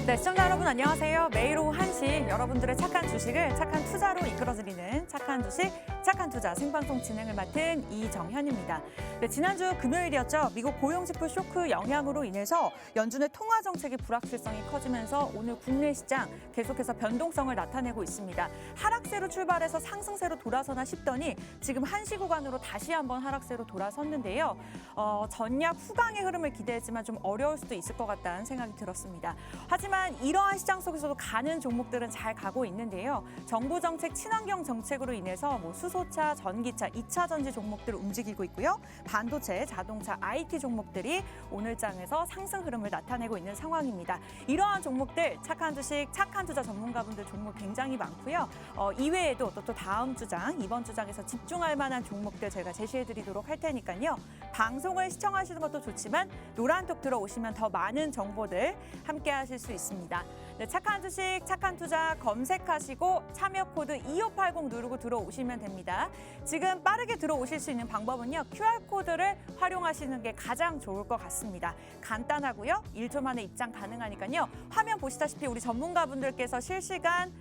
네, 시청자 여러분 안녕하세요. 매일 오후 1시 여러분들의 착한 주식을 착한 투자로 이끌어드리는 착한 주식, 착한 투자 생방송 진행을 맡은 이정현입니다. 네, 지난주 금요일이었죠. 미국 고용지표 쇼크 영향으로 인해서 연준의 통화 정책의 불확실성이 커지면서 오늘 국내 시장 계속해서 변동성을 나타내고 있습니다. 하락세로 출발해서 상승세로 돌아서나 싶더니 지금 한시 구간으로 다시 한번 하락세로 돌아섰는데요. 전략 후강의 흐름을 기대했지만 좀 어려울 수도 있을 것 같다는 생각이 들었습니다. 하지만 이러한 시장 속에서도 가는 종목들은 잘 가고 있는데요. 정부 정책, 친환경 정책으로 인해서 수소차, 전기차, 2차 전지 종목들 움직이고 있고요. 반도체, 자동차, IT 종목들이 오늘 장에서 상승 흐름을 나타내고 있는 상황입니다. 이러한 종목들, 착한 주식, 착한 투자 전문가분들 종목 굉장히 많고요. 이외에도 또 다음 주장, 이번 주장에서 집중할 만한 종목들 제가 제시해드리도록 할 테니까요. 방송을 시청하시는 것도 좋지만 노란톡 들어오시면 더 많은 정보들 함께 하실 수 있습니다. 네, 착한 주식, 착한 투자 검색하시고 참여 코드 2580 누르고 들어오시면 됩니다. 지금 빠르게 들어오실 수 있는 방법은요. QR코드를 활용하시는 게 가장 좋을 것 같습니다. 간단하고요. 1초 만에 입장 가능하니까요. 화면 보시다시피 우리 전문가분들께서 실시간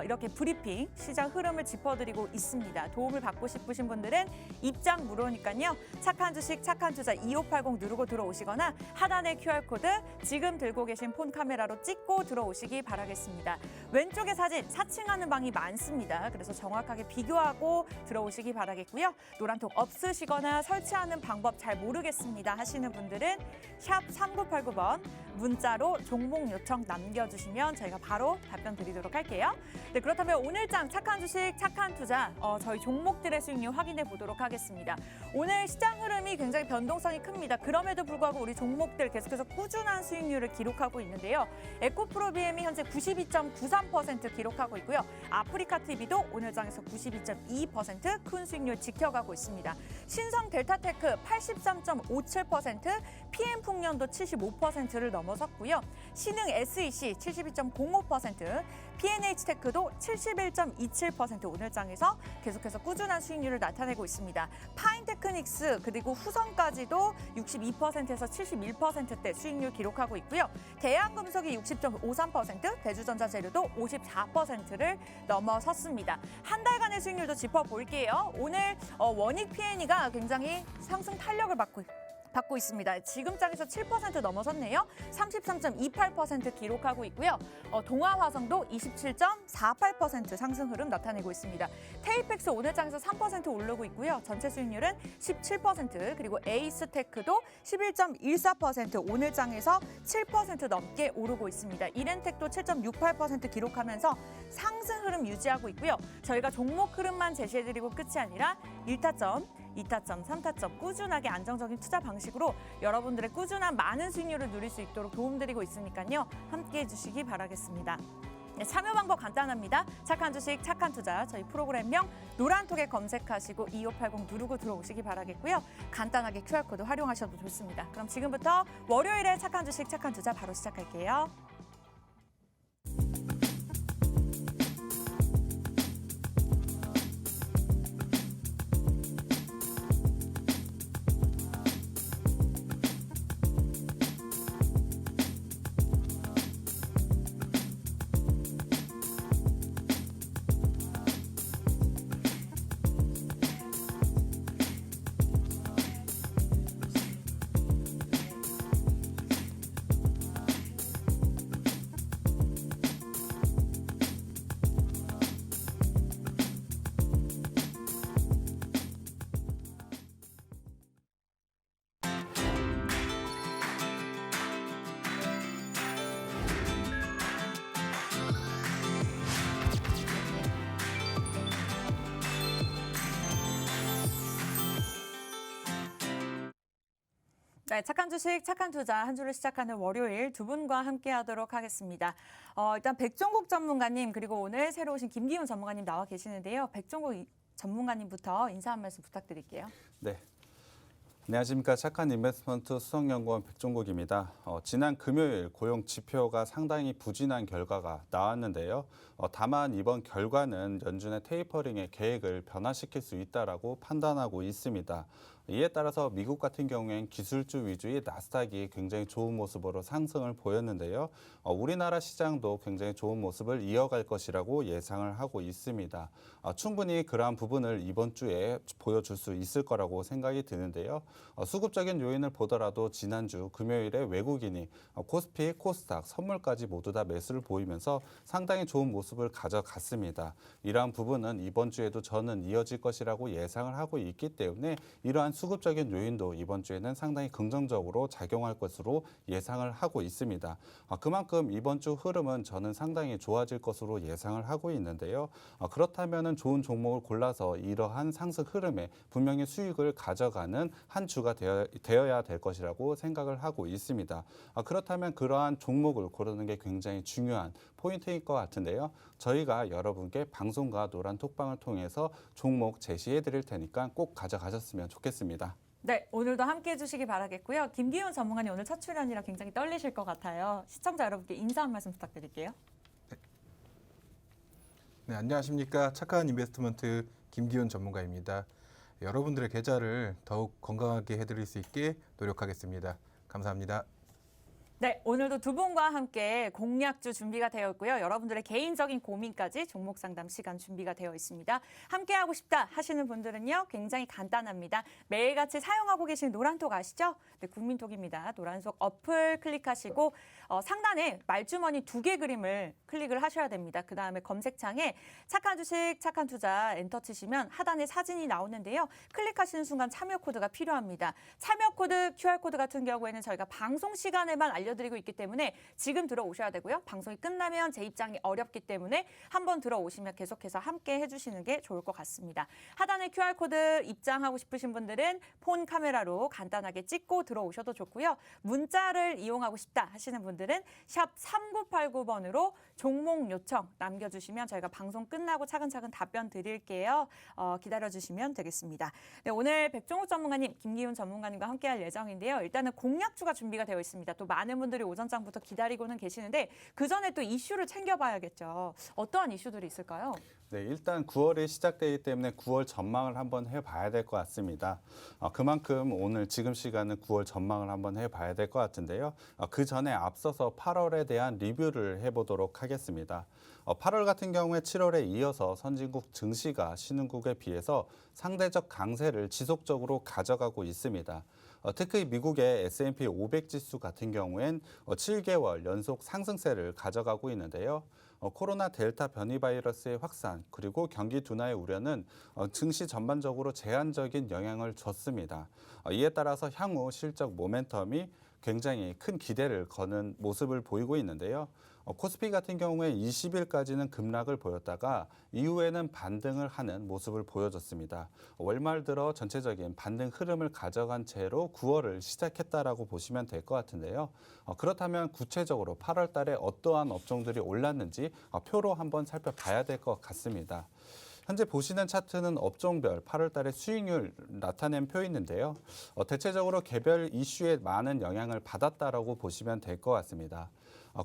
이렇게 브리핑, 시장 흐름을 짚어드리고 있습니다. 도움을 받고 싶으신 분들은 입장 무료니까요. 착한 주식, 착한 투자 2580 누르고 들어오시거나 하단의 QR코드 지금 들고 계신 폰 카메라로 찍고 들어오시기 바라겠습니다. 왼쪽에 사진, 사칭하는 방이 많습니다. 그래서 정확하게 비교하고 들어오시기 바라겠고요. 노란톡 없으시거나 설치하는 방법 잘 모르겠습니다 하시는 분들은 샵 3989번 문자로 종목 요청 남겨주시면 저희가 바로 답변 드리도록 할게요. 네, 그렇다면 오늘장 착한 주식, 착한 투자 저희 종목들의 수익률 확인해 보도록 하겠습니다. 오늘 시장 흐름이 굉장히 변동성이 큽니다. 그럼에도 불구하고 우리 종목들 계속해서 꾸준한 수익률을 기록하고 있는데요. 에코프로 BM이 현재 92.93% 기록하고 있고요. 아프리카TV도 오늘 장에서 92.2% 큰 수익률 지켜가고 있습니다. 신성 델타테크 83.57%, PM풍년도 75%를 넘어섰고요. 신흥 SEC 72.05%, PNH테크도 71.27% 오늘 장에서 계속해서 꾸준한 수익률을 나타내고 있습니다. 파인테크닉스 그리고 후성까지도 62%에서 71%대 수익률 기록하고 있고요. 대한금속이 60.53%, 대주전자재료도 54%를 넘어섰습니다. 한 달간의 수익률도 짚어볼게요. 오늘 원익 P&E가 굉장히 상승 탄력을 받고 있습니다. 지금 장에서 7% 넘어섰네요. 33.28% 기록하고 있고요. 동아화성도 27.48% 상승 흐름 나타내고 있습니다. 테이펙스 오늘 장에서 3% 오르고 있고요. 전체 수익률은 17%, 그리고 에이스테크도 11.14% 오늘 장에서 7% 넘게 오르고 있습니다. 이렌텍도 7.68% 기록하면서 상승 흐름 유지하고 있고요. 저희가 종목 흐름만 제시해드리고 끝이 아니라 1타점, 2타점, 3타점 꾸준하게 안정적인 투자 방식으로 여러분들의 꾸준한 많은 수익률을 누릴 수 있도록 도움드리고 있으니까요. 함께해 주시기 바라겠습니다. 네, 참여 방법 간단합니다. 착한 주식, 착한 투자 저희 프로그램명 노란톡에 검색하시고 2580 누르고 들어오시기 바라겠고요. 간단하게 QR코드 활용하셔도 좋습니다. 그럼 지금부터 월요일에 착한 주식, 착한 투자 바로 시작할게요. 네, 착한 주식, 착한 투자 한 주를 시작하는 월요일 두 분과 함께하도록 하겠습니다. 일단 백종국 전문가님 그리고 오늘 새로 오신 김기훈 전문가님 나와 계시는데요. 백종국 전문가님부터 인사 한 말씀 부탁드릴게요. 네. 안녕하십니까. 착한 인베스트먼트 수석연구원 백종국입니다. 지난 금요일 고용 지표가 상당히 부진한 결과가 나왔는데요. 다만 이번 결과는 연준의 테이퍼링의 계획을 변화시킬 수 있다라고 판단하고 있습니다. 이에 따라서 미국 같은 경우엔 기술주 위주의 나스닥이 굉장히 좋은 모습으로 상승을 보였는데요. 우리나라 시장도 굉장히 좋은 모습을 이어갈 것이라고 예상을 하고 있습니다. 충분히 그러한 부분을 이번 주에 보여줄 수 있을 거라고 생각이 드는데요. 수급적인 요인을 보더라도 지난주 금요일에 외국인이 코스피, 코스닥, 선물까지 모두 다 매수를 보이면서 상당히 좋은 모습을 가져갔습니다. 이러한 부분은 이번 주에도 저는 이어질 것이라고 예상을 하고 있기 때문에 이러한 수급적인 요인도 이번 주에는 상당히 긍정적으로 작용할 것으로 예상을 하고 있습니다. 그만큼 이번 주 흐름은 저는 상당히 좋아질 것으로 예상을 하고 있는데요. 그렇다면 좋은 종목을 골라서 이러한 상승 흐름에 분명히 수익을 가져가는 한 주가 되어야 될 것이라고 생각을 하고 있습니다. 그렇다면 그러한 종목을 고르는 게 굉장히 중요한 포인트일 것 같은데요. 저희가 여러분께 방송과 노란 톡방을 통해서 종목 제시해 드릴 테니까 꼭 가져가셨으면 좋겠습니다. 네, 오늘도 함께해 주시기 바라겠고요. 김기훈 전문가님 오늘 첫 출연이라 굉장히 떨리실 것 같아요. 시청자 여러분께 인사 한 말씀 부탁드릴게요. 네, 안녕하십니까. 착한 인베스트먼트 김기훈 전문가입니다. 여러분들의 계좌를 더욱 건강하게 해드릴 수 있게 노력하겠습니다. 감사합니다. 네, 오늘도 두 분과 함께 공략주 준비가 되어 있고요. 여러분들의 개인적인 고민까지 종목 상담 시간 준비가 되어 있습니다. 함께하고 싶다 하시는 분들은요. 굉장히 간단합니다. 매일같이 사용하고 계신 노란톡 아시죠? 네, 국민톡입니다. 노란속 어플 클릭하시고 상단에 말주머니 2개 그림을 클릭을 하셔야 됩니다. 그다음에 검색창에 착한 주식, 착한 투자 엔터 치시면 하단에 사진이 나오는데요. 클릭하시는 순간 참여 코드가 필요합니다. 참여 코드, QR코드 같은 경우에는 저희가 방송 시간에만 알려드리고 있기 때문에 지금 들어오셔야 되고요. 방송이 끝나면 제 입장이 어렵기 때문에 한번 들어오시면 계속해서 함께 해주시는 게 좋을 것 같습니다. 하단에 QR코드 입장하고 싶으신 분들은 폰 카메라로 간단하게 찍고 들어오셔도 좋고요. 문자를 이용하고 싶다 하시는 분들은 샵 3989번으로 종목 요청 남겨주시면 저희가 방송 끝나고 차근차근 답변 드릴게요. 기다려주시면 되겠습니다. 네, 오늘 백종욱 전문가님, 김기훈 전문가님과 함께할 예정인데요. 일단은 공략주가 준비가 되어 있습니다. 또 많은 분들이 오전장부터 기다리고는 계시는데 그 전에 또 이슈를 챙겨봐야겠죠. 어떠한 이슈들이 있을까요? 네, 일단 9월이 시작되기 때문에 9월 전망을 한번 해봐야 될 것 같습니다. 그만큼 오늘 지금 시간은 9월 전망을 한번 해봐야 될 것 같은데요. 그 전에 앞서서 8월에 대한 리뷰를 해보도록 하겠습니다. 8월 같은 경우에 7월에 이어서 선진국 증시가 신흥국에 비해서 상대적 강세를 지속적으로 가져가고 있습니다. 특히 미국의 S&P 500 지수 같은 경우엔 7개월 연속 상승세를 가져가고 있는데요. 코로나 델타 변이 바이러스의 확산 그리고 경기 둔화의 우려는 증시 전반적으로 제한적인 영향을 줬습니다. 이에 따라서 향후 실적 모멘텀이 굉장히 큰 기대를 거는 모습을 보이고 있는데요. 코스피 같은 경우에 20일까지는 급락을 보였다가 이후에는 반등을 하는 모습을 보여줬습니다. 월말 들어 전체적인 반등 흐름을 가져간 채로 9월을 시작했다라고 보시면 될 것 같은데요. 그렇다면 구체적으로 8월 달에 어떠한 업종들이 올랐는지 표로 한번 살펴봐야 될 것 같습니다. 현재 보시는 차트는 업종별 8월 달의 수익률 나타낸 표인데요. 대체적으로 개별 이슈에 많은 영향을 받았다라고 보시면 될 것 같습니다.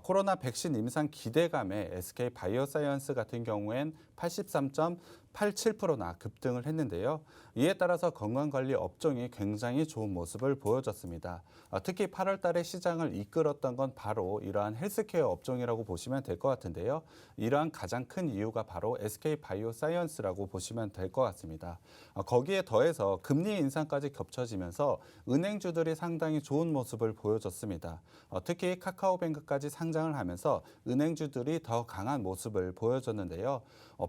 코로나 백신 임상 기대감에 SK 바이오사이언스 같은 경우엔 83.87%나 급등을 했는데요. 이에 따라서 건강관리 업종이 굉장히 좋은 모습을 보여줬습니다. 특히 8월 달에 시장을 이끌었던 건 바로 이러한 헬스케어 업종이라고 보시면 될 것 같은데요. 이러한 가장 큰 이유가 바로 SK 바이오사이언스라고 보시면 될 것 같습니다. 거기에 더해서 금리 인상까지 겹쳐지면서 은행주들이 상당히 좋은 모습을 보여줬습니다. 특히 카카오뱅크까지 상장을 하면서 은행주들이 더 강한 모습을 보여줬는데요.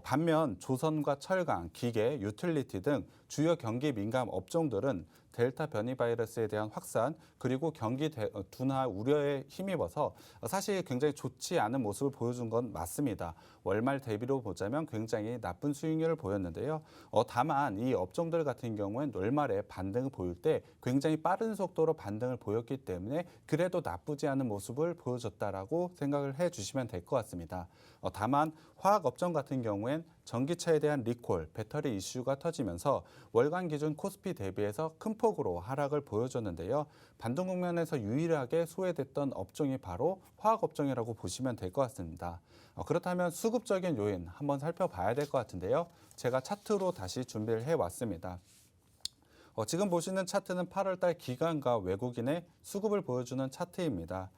반면 조선과 철강, 기계, 유틸리티 등 주요 경기 민감 업종들은 델타 변이 바이러스에 대한 확산 그리고 경기 둔화 우려에 힘입어서 사실 굉장히 좋지 않은 모습을 보여준 건 맞습니다. 월말 대비로 보자면 굉장히 나쁜 수익률을 보였는데요. 다만 이 업종들 같은 경우엔 월말에 반등을 보일 때 굉장히 빠른 속도로 반등을 보였기 때문에 그래도 나쁘지 않은 모습을 보여줬다라고 생각을 해주시면 될 것 같습니다. 다만 화학 업종 같은 경우엔 전기차에 대한 리콜, 배터리 이슈가 터지면서 월간 기준 코스피 대비해서 큰 폭으로 하락을 보여줬는데요. 반등 국면에서 유일하게 소외됐던 업종이 바로 화학 업종이라고 보시면 될 것 같습니다. 그렇다면 수급적인 요인 한번 살펴봐야 될 것 같은데요. 제가 차트로 다시 준비를 해왔습니다. 지금 보시는 차트는 8월 달 기관과 외국인의 수급을 보여주는 차트입니다.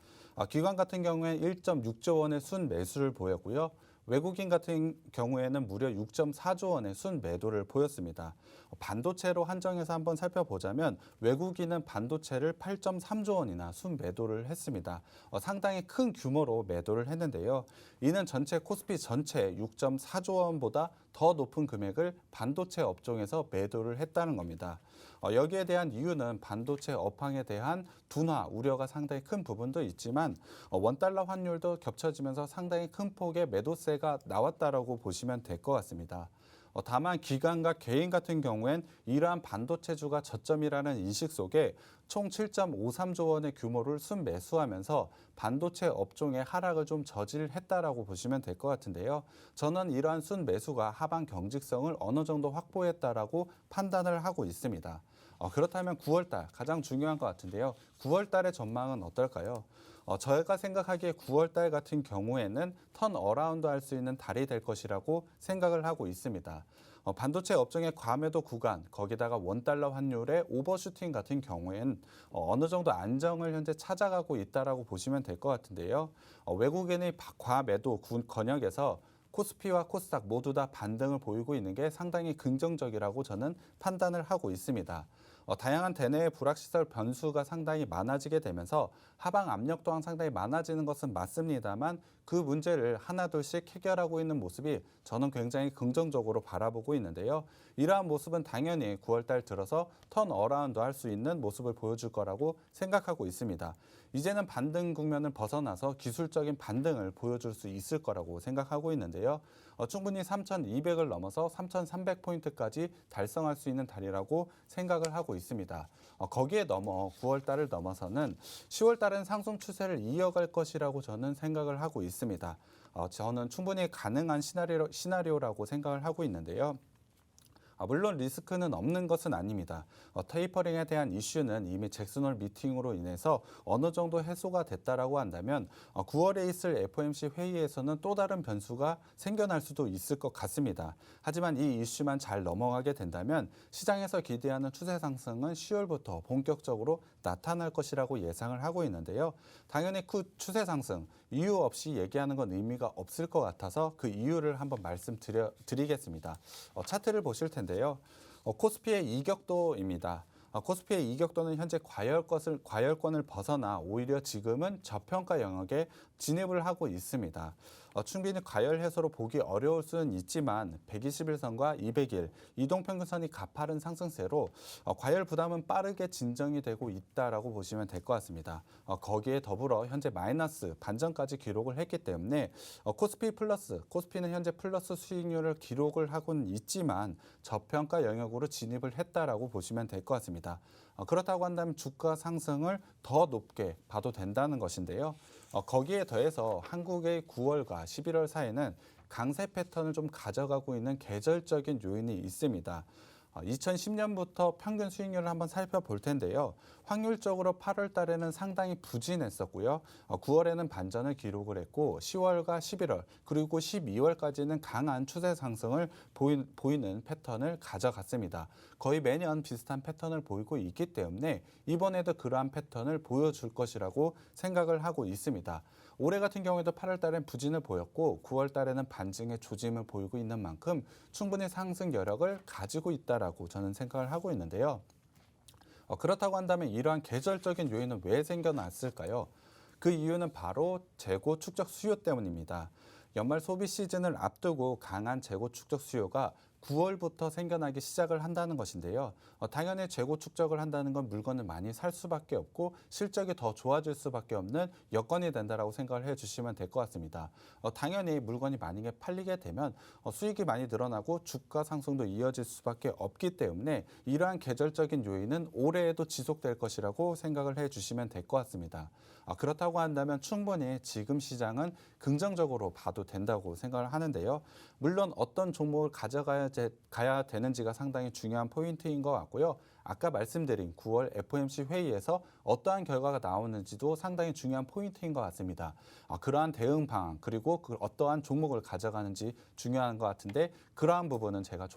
기관 같은 경우에 1.6조 원의 순 매수를 보였고요. 외국인 같은 경우에는 무려 6.4조 원의 순 매도를 보였습니다. 반도체로 한정해서 한번 살펴보자면 외국인은 반도체를 8.3조 원이나 순 매도를 했습니다. 상당히 큰 규모로 매도를 했는데요. 이는 전체 코스피 전체 6.4조 원보다 더 높은 금액을 반도체 업종에서 매도를 했다는 겁니다. 여기에 대한 이유는 반도체 업황에 대한 둔화 우려가 상당히 큰 부분도 있지만 원달러 환율도 겹쳐지면서 상당히 큰 폭의 매도세가 나왔다라고 보시면 될 것 같습니다. 다만 기관과 개인 같은 경우엔 이러한 반도체주가 저점이라는 인식 속에 총 7.53조 원의 규모를 순매수하면서 반도체 업종의 하락을 좀 저질했다라고 보시면 될 것 같은데요. 저는 이러한 순매수가 하방 경직성을 어느 정도 확보했다라고 판단을 하고 있습니다. 그렇다면 9월달 가장 중요한 것 같은데요. 9월달의 전망은 어떨까요? 저희가 생각하기에 9월달 같은 경우에는 턴 어라운드 할 수 있는 달이 될 것이라고 생각을 하고 있습니다. 반도체 업종의 과매도 구간, 거기다가 원달러 환율의 오버슈팅 같은 경우엔 어느 정도 안정을 현재 찾아가고 있다라고 보시면 될 것 같은데요. 외국인의 과매도 권역에서 코스피와 코스닥 모두 다 반등을 보이고 있는 게 상당히 긍정적이라고 저는 판단을 하고 있습니다. 다양한 대내의 불확실성 변수가 상당히 많아지게 되면서 하방 압력 또한 상당히 많아지는 것은 맞습니다만 그 문제를 하나둘씩 해결하고 있는 모습이 저는 굉장히 긍정적으로 바라보고 있는데요. 이러한 모습은 당연히 9월달 들어서 턴 어라운드 할 수 있는 모습을 보여줄 거라고 생각하고 있습니다. 이제는 반등 국면을 벗어나서 기술적인 반등을 보여줄 수 있을 거라고 생각하고 있는데요. 충분히 3,200을 넘어서 3,300포인트까지 달성할 수 있는 달이라고 생각을 하고 있습니다. 거기에 넘어 9월달을 넘어서는 10월달은 상승 추세를 이어갈 것이라고 저는 생각을 하고 있습니다. 저는 충분히 가능한 시나리오라고 생각을 하고 있는데요. 물론 리스크는 없는 것은 아닙니다. 테이퍼링에 대한 이슈는 이미 잭슨홀 미팅으로 인해서 어느 정도 해소가 됐다라고 한다면 9월에 있을 FOMC 회의에서는 또 다른 변수가 생겨날 수도 있을 것 같습니다. 하지만 이 이슈만 잘 넘어가게 된다면 시장에서 기대하는 추세 상승은 10월부터 본격적으로 나타날 것이라고 예상을 하고 있는데요. 당연히 그 추세 상승 이유 없이 얘기하는 건 의미가 없을 것 같아서 그 이유를 한번 말씀드리겠습니다. 차트를 보실 텐데요. 코스피의 이격도입니다. 코스피의 이격도는 현재 과열권을 벗어나 오히려 지금은 저평가 영역에 진입을 하고 있습니다. 충분히 과열 해소로 보기 어려울 수는 있지만 121선과 200일 이동평균선이 가파른 상승세로 과열 부담은 빠르게 진정이 되고 있다라고 보시면 될 것 같습니다. 거기에 더불어 현재 마이너스 반전까지 기록을 했기 때문에 코스피는 현재 플러스 수익률을 기록을 하고는 있지만 저평가 영역으로 진입을 했다라고 보시면 될 것 같습니다. 그렇다고 한다면 주가 상승을 더 높게 봐도 된다는 것인데요. 거기에 더해서 한국의 9월과 11월 사이는 강세 패턴을 좀 가져가고 있는 계절적인 요인이 있습니다. 2010년부터 평균 수익률을 한번 살펴볼 텐데요. 확률적으로 8월 달에는 상당히 부진했었고요. 9월에는 반전을 기록을 했고 10월과 11월 그리고 12월까지는 강한 추세 상승을 보이는 패턴을 가져갔습니다. 거의 매년 비슷한 패턴을 보이고 있기 때문에 이번에도 그러한 패턴을 보여줄 것이라고 생각을 하고 있습니다. 올해 같은 경우에도 8월 달엔 부진을 보였고 9월 달에는 반등의 조짐을 보이고 있는 만큼 충분히 상승 여력을 가지고 있다라고 저는 생각을 하고 있는데요. 그렇다고 한다면 이러한 계절적인 요인은 왜 생겨났을까요? 그 이유는 바로 재고 축적 수요 때문입니다. 연말 소비 시즌을 앞두고 강한 재고 축적 수요가 9월부터 생겨나기 시작을 한다는 것인데요. 당연히 재고 축적을 한다는 건 물건을 많이 살 수밖에 없고 실적이 더 좋아질 수밖에 없는 여건이 된다라고 생각을 해주시면 될 것 같습니다. 당연히 물건이 만약에 팔리게 되면 수익이 많이 늘어나고 주가 상승도 이어질 수밖에 없기 때문에 이러한 계절적인 요인은 올해에도 지속될 것이라고 생각을 해주시면 될 것 같습니다. 그렇다고 한다면 충분히 지금 시장은 긍정적으로 봐도 된다고 생각을 하는데요. 물론 어떤 종목을 가져가야 되는지가 상당히 중요한 포인트인 것 같고요. 아까 말씀드린 9월 FOMC 회의에서 어떠한 결과가 나오는지도 상당히 중요한 포인트인 것 같습니다. 그러한 대응 방안 그리고 어떠한 종목을 가져가는지 중요한 것 같은데 그러한 부분은 제가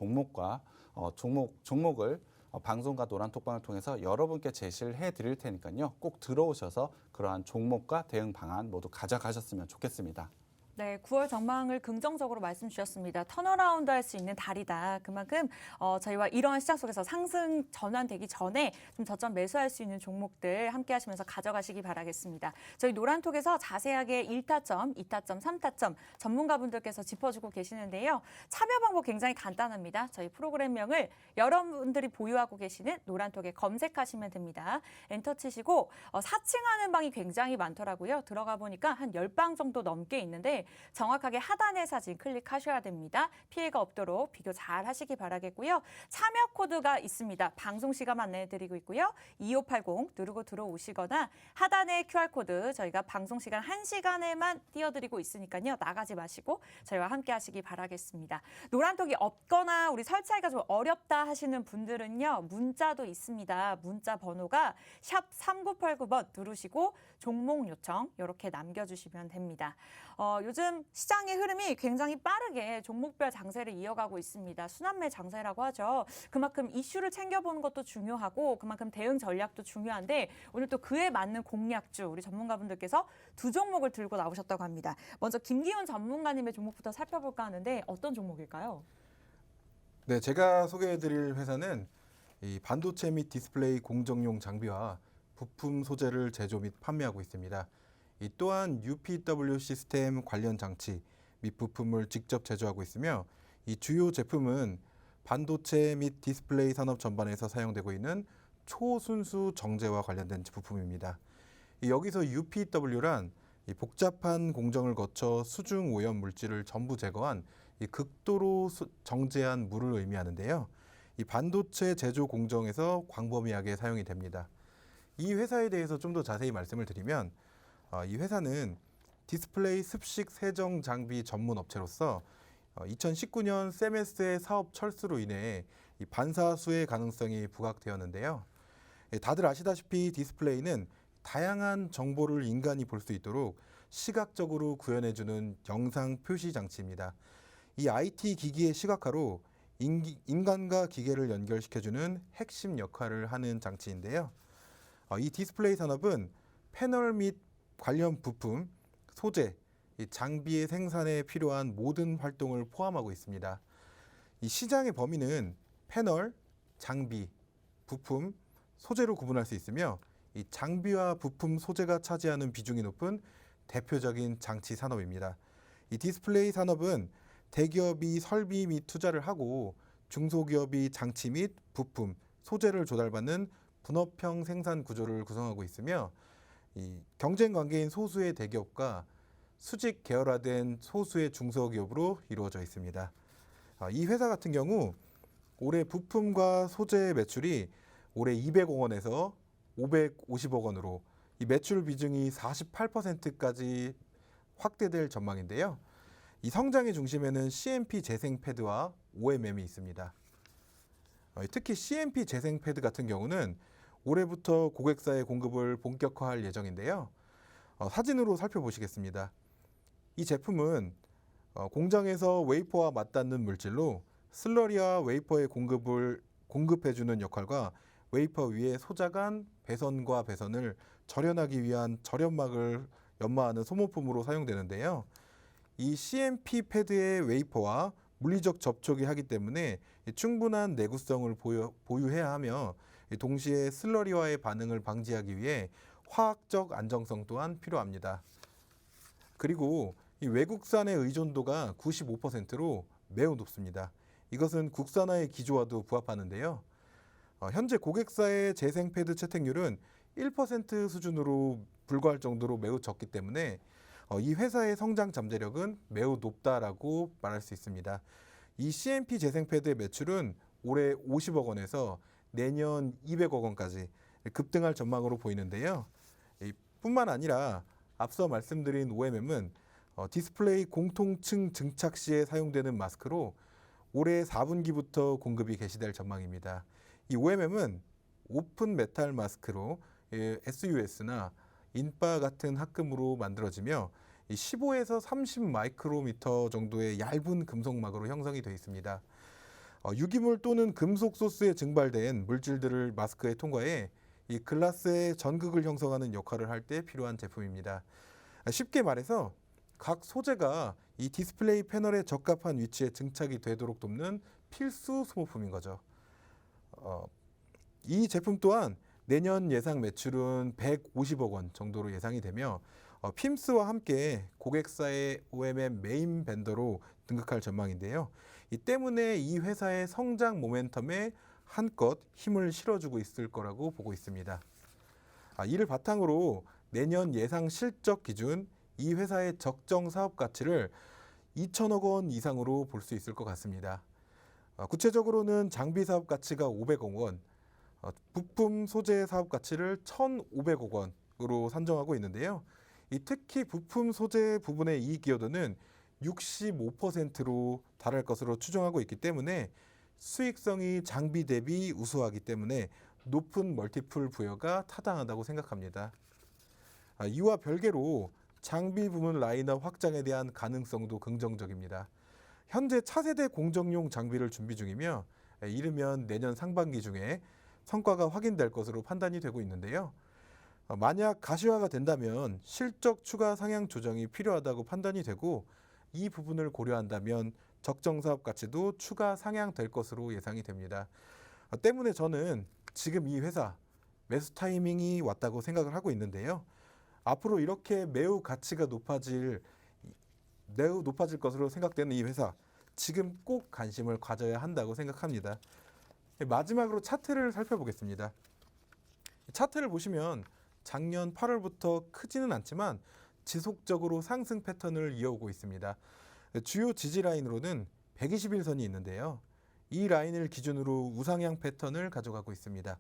종목을 방송과 노란톡방을 통해서 여러분께 제시를 해드릴 테니까요. 꼭 들어오셔서 그러한 종목과 대응 방안 모두 가져가셨으면 좋겠습니다. 네, 9월 전망을 긍정적으로 말씀 주셨습니다. 턴어라운드 할 수 있는 달이다. 그만큼 저희와 이런 시장 속에서 상승 전환되기 전에 좀 저점 매수할 수 있는 종목들 함께 하시면서 가져가시기 바라겠습니다. 저희 노란톡에서 자세하게 1타점, 2타점, 3타점 전문가분들께서 짚어주고 계시는데요. 참여 방법 굉장히 간단합니다. 저희 프로그램명을 여러분들이 보유하고 계시는 노란톡에 검색하시면 됩니다. 엔터 치시고 사칭하는 방이 굉장히 많더라고요. 들어가 보니까 한 10방 정도 넘게 있는데 정확하게 하단의 사진 클릭하셔야 됩니다. 피해가 없도록 비교 잘 하시기 바라겠고요. 참여 코드가 있습니다. 방송 시간 안내해드리고 있고요. 2580 누르고 들어오시거나 하단의 QR코드 저희가 방송 시간 1시간에만 띄워드리고 있으니까요. 나가지 마시고 저희와 함께 하시기 바라겠습니다. 노란톡이 없거나 우리 설치하기가 좀 어렵다 하시는 분들은요. 문자도 있습니다. 문자 번호가 샵 3989번 누르시고 종목 요청 이렇게 남겨주시면 됩니다. 요즘 시장의 흐름이 굉장히 빠르게 종목별 장세를 이어가고 있습니다. 순환매 장세라고 하죠. 그만큼 이슈를 챙겨보는 것도 중요하고 그만큼 대응 전략도 중요한데 오늘 또 그에 맞는 공략주 우리 전문가분들께서 두 종목을 들고 나오셨다고 합니다. 먼저 김기훈 전문가님의 종목부터 살펴볼까 하는데 어떤 종목일까요? 네, 제가 소개해드릴 회사는 이 반도체 및 디스플레이 공정용 장비와 부품 소재를 제조 및 판매하고 있습니다. 이 또한 UPW 시스템 관련 장치 및 부품을 직접 제조하고 있으며 이 주요 제품은 반도체 및 디스플레이 산업 전반에서 사용되고 있는 초순수 정제와 관련된 부품입니다. 여기서 UPW란 이 복잡한 공정을 거쳐 수중 오염 물질을 전부 제거한 이 극도로 정제한 물을 의미하는데요. 이 반도체 제조 공정에서 광범위하게 사용이 됩니다. 이 회사에 대해서 좀 더 자세히 말씀을 드리면 이 회사는 디스플레이 습식 세정 장비 전문 업체로서 2019년 세메스의 사업 철수로 인해 이 반사수의 가능성이 부각되었는데요. 다들 아시다시피 디스플레이는 다양한 정보를 인간이 볼 수 있도록 시각적으로 구현해주는 영상 표시 장치입니다. 이 IT 기기의 시각화로 인간과 기계를 연결시켜주는 핵심 역할을 하는 장치인데요. 이 디스플레이 산업은 패널 및 관련 부품, 소재, 이 장비의 생산에 필요한 모든 활동을 포함하고 있습니다. 이 시장의 범위는 패널, 장비, 부품, 소재로 구분할 수 있으며 이 장비와 부품, 소재가 차지하는 비중이 높은 대표적인 장치 산업입니다. 이 디스플레이 산업은 대기업이 설비 및 투자를 하고 중소기업이 장치 및 부품, 소재를 조달받는 분업형 생산 구조를 구성하고 있으며 이 경쟁 관계인 소수의 대기업과 수직 계열화된 소수의 중소기업으로 이루어져 있습니다. 이 회사 같은 경우 올해 부품과 소재 매출이 올해 200억 원에서 550억 원으로 이 매출 비중이 48%까지 확대될 전망인데요. 이 성장의 중심에는 CMP 재생 패드와 OMM이 있습니다. 특히 CMP 재생 패드 같은 경우는 올해부터 고객사의 공급을 본격화할 예정인데요. 사진으로 살펴보시겠습니다. 이 제품은 공장에서 웨이퍼와 맞닿는 물질로 슬러리와 웨이퍼의 공급해주는 역할과 웨이퍼 위에 소자간 배선과 배선을 절연하기 위한 절연막을 연마하는 소모품으로 사용되는데요. 이 CMP 패드의 웨이퍼와 물리적 접촉이 하기 때문에 충분한 내구성을 보유해야 하며 동시에 슬러리와의 반응을 방지하기 위해 화학적 안정성 또한 필요합니다. 그리고 이 외국산의 의존도가 95%로 매우 높습니다. 이것은 국산화의 기조와도 부합하는데요. 현재 고객사의 재생 패드 채택률은 1% 수준으로 불과할 정도로 매우 적기 때문에 이 회사의 성장 잠재력은 매우 높다라고 말할 수 있습니다. 이 CMP 재생 패드의 매출은 올해 50억 원에서 내년 200억 원까지 급등할 전망으로 보이는데요. 뿐만 아니라 앞서 말씀드린 OMM은 디스플레이 공통층 증착 시에 사용되는 마스크로 올해 4분기부터 공급이 개시될 전망입니다. 이 OMM은 오픈 메탈 마스크로 SUS나 인바 같은 합금으로 만들어지며 15에서 30 마이크로미터 정도의 얇은 금속막으로 형성이 되어 있습니다. 유기물 또는 금속 소스에 증발된 물질들을 마스크에 통과해 이 글라스의 전극을 형성하는 역할을 할 때 필요한 제품입니다. 쉽게 말해서 각 소재가 이 디스플레이 패널에 적합한 위치에 증착이 되도록 돕는 필수 소모품인 거죠. 이 제품 또한 내년 예상 매출은 150억 원 정도로 예상이 되며 핌스와 함께 고객사의 OMM 메인 벤더로 등극할 전망인데요. 이 때문에 이 회사의 성장 모멘텀에 한껏 힘을 실어주고 있을 거라고 보고 있습니다. 이를 바탕으로 내년 예상 실적 기준 이 회사의 적정 사업 가치를 2천억 원 이상으로 볼 수 있을 것 같습니다. 구체적으로는 장비 사업 가치가 500억 원, 부품 소재 사업 가치를 1,500억 원으로 산정하고 있는데요. 특히 부품 소재 부분의 이익 기여도는 65%로 달할 것으로 추정하고 있기 때문에 수익성이 장비 대비 우수하기 때문에 높은 멀티플 부여가 타당하다고 생각합니다. 이와 별개로 장비 부문 라인업 확장에 대한 가능성도 긍정적입니다. 현재 차세대 공정용 장비를 준비 중이며 이르면 내년 상반기 중에 성과가 확인될 것으로 판단이 되고 있는데요. 만약 가시화가 된다면 실적 추가 상향 조정이 필요하다고 판단이 되고 이 부분을 고려한다면 적정 사업 가치도 추가 상향될 것으로 예상이 됩니다. 때문에 저는 지금 이 회사 매수 타이밍이 왔다고 생각을 하고 있는데요. 앞으로 이렇게 매우 가치가 높아질 것으로 생각되는 이 회사 지금 꼭 관심을 가져야 한다고 생각합니다. 마지막으로 차트를 살펴보겠습니다. 차트를 보시면 작년 8월부터 크지는 않지만 지속적으로 상승 패턴을 이어오고 있습니다. 주요 지지 라인으로는 121선이 있는데요. 이 라인을 기준으로 우상향 패턴을 가져가고 있습니다.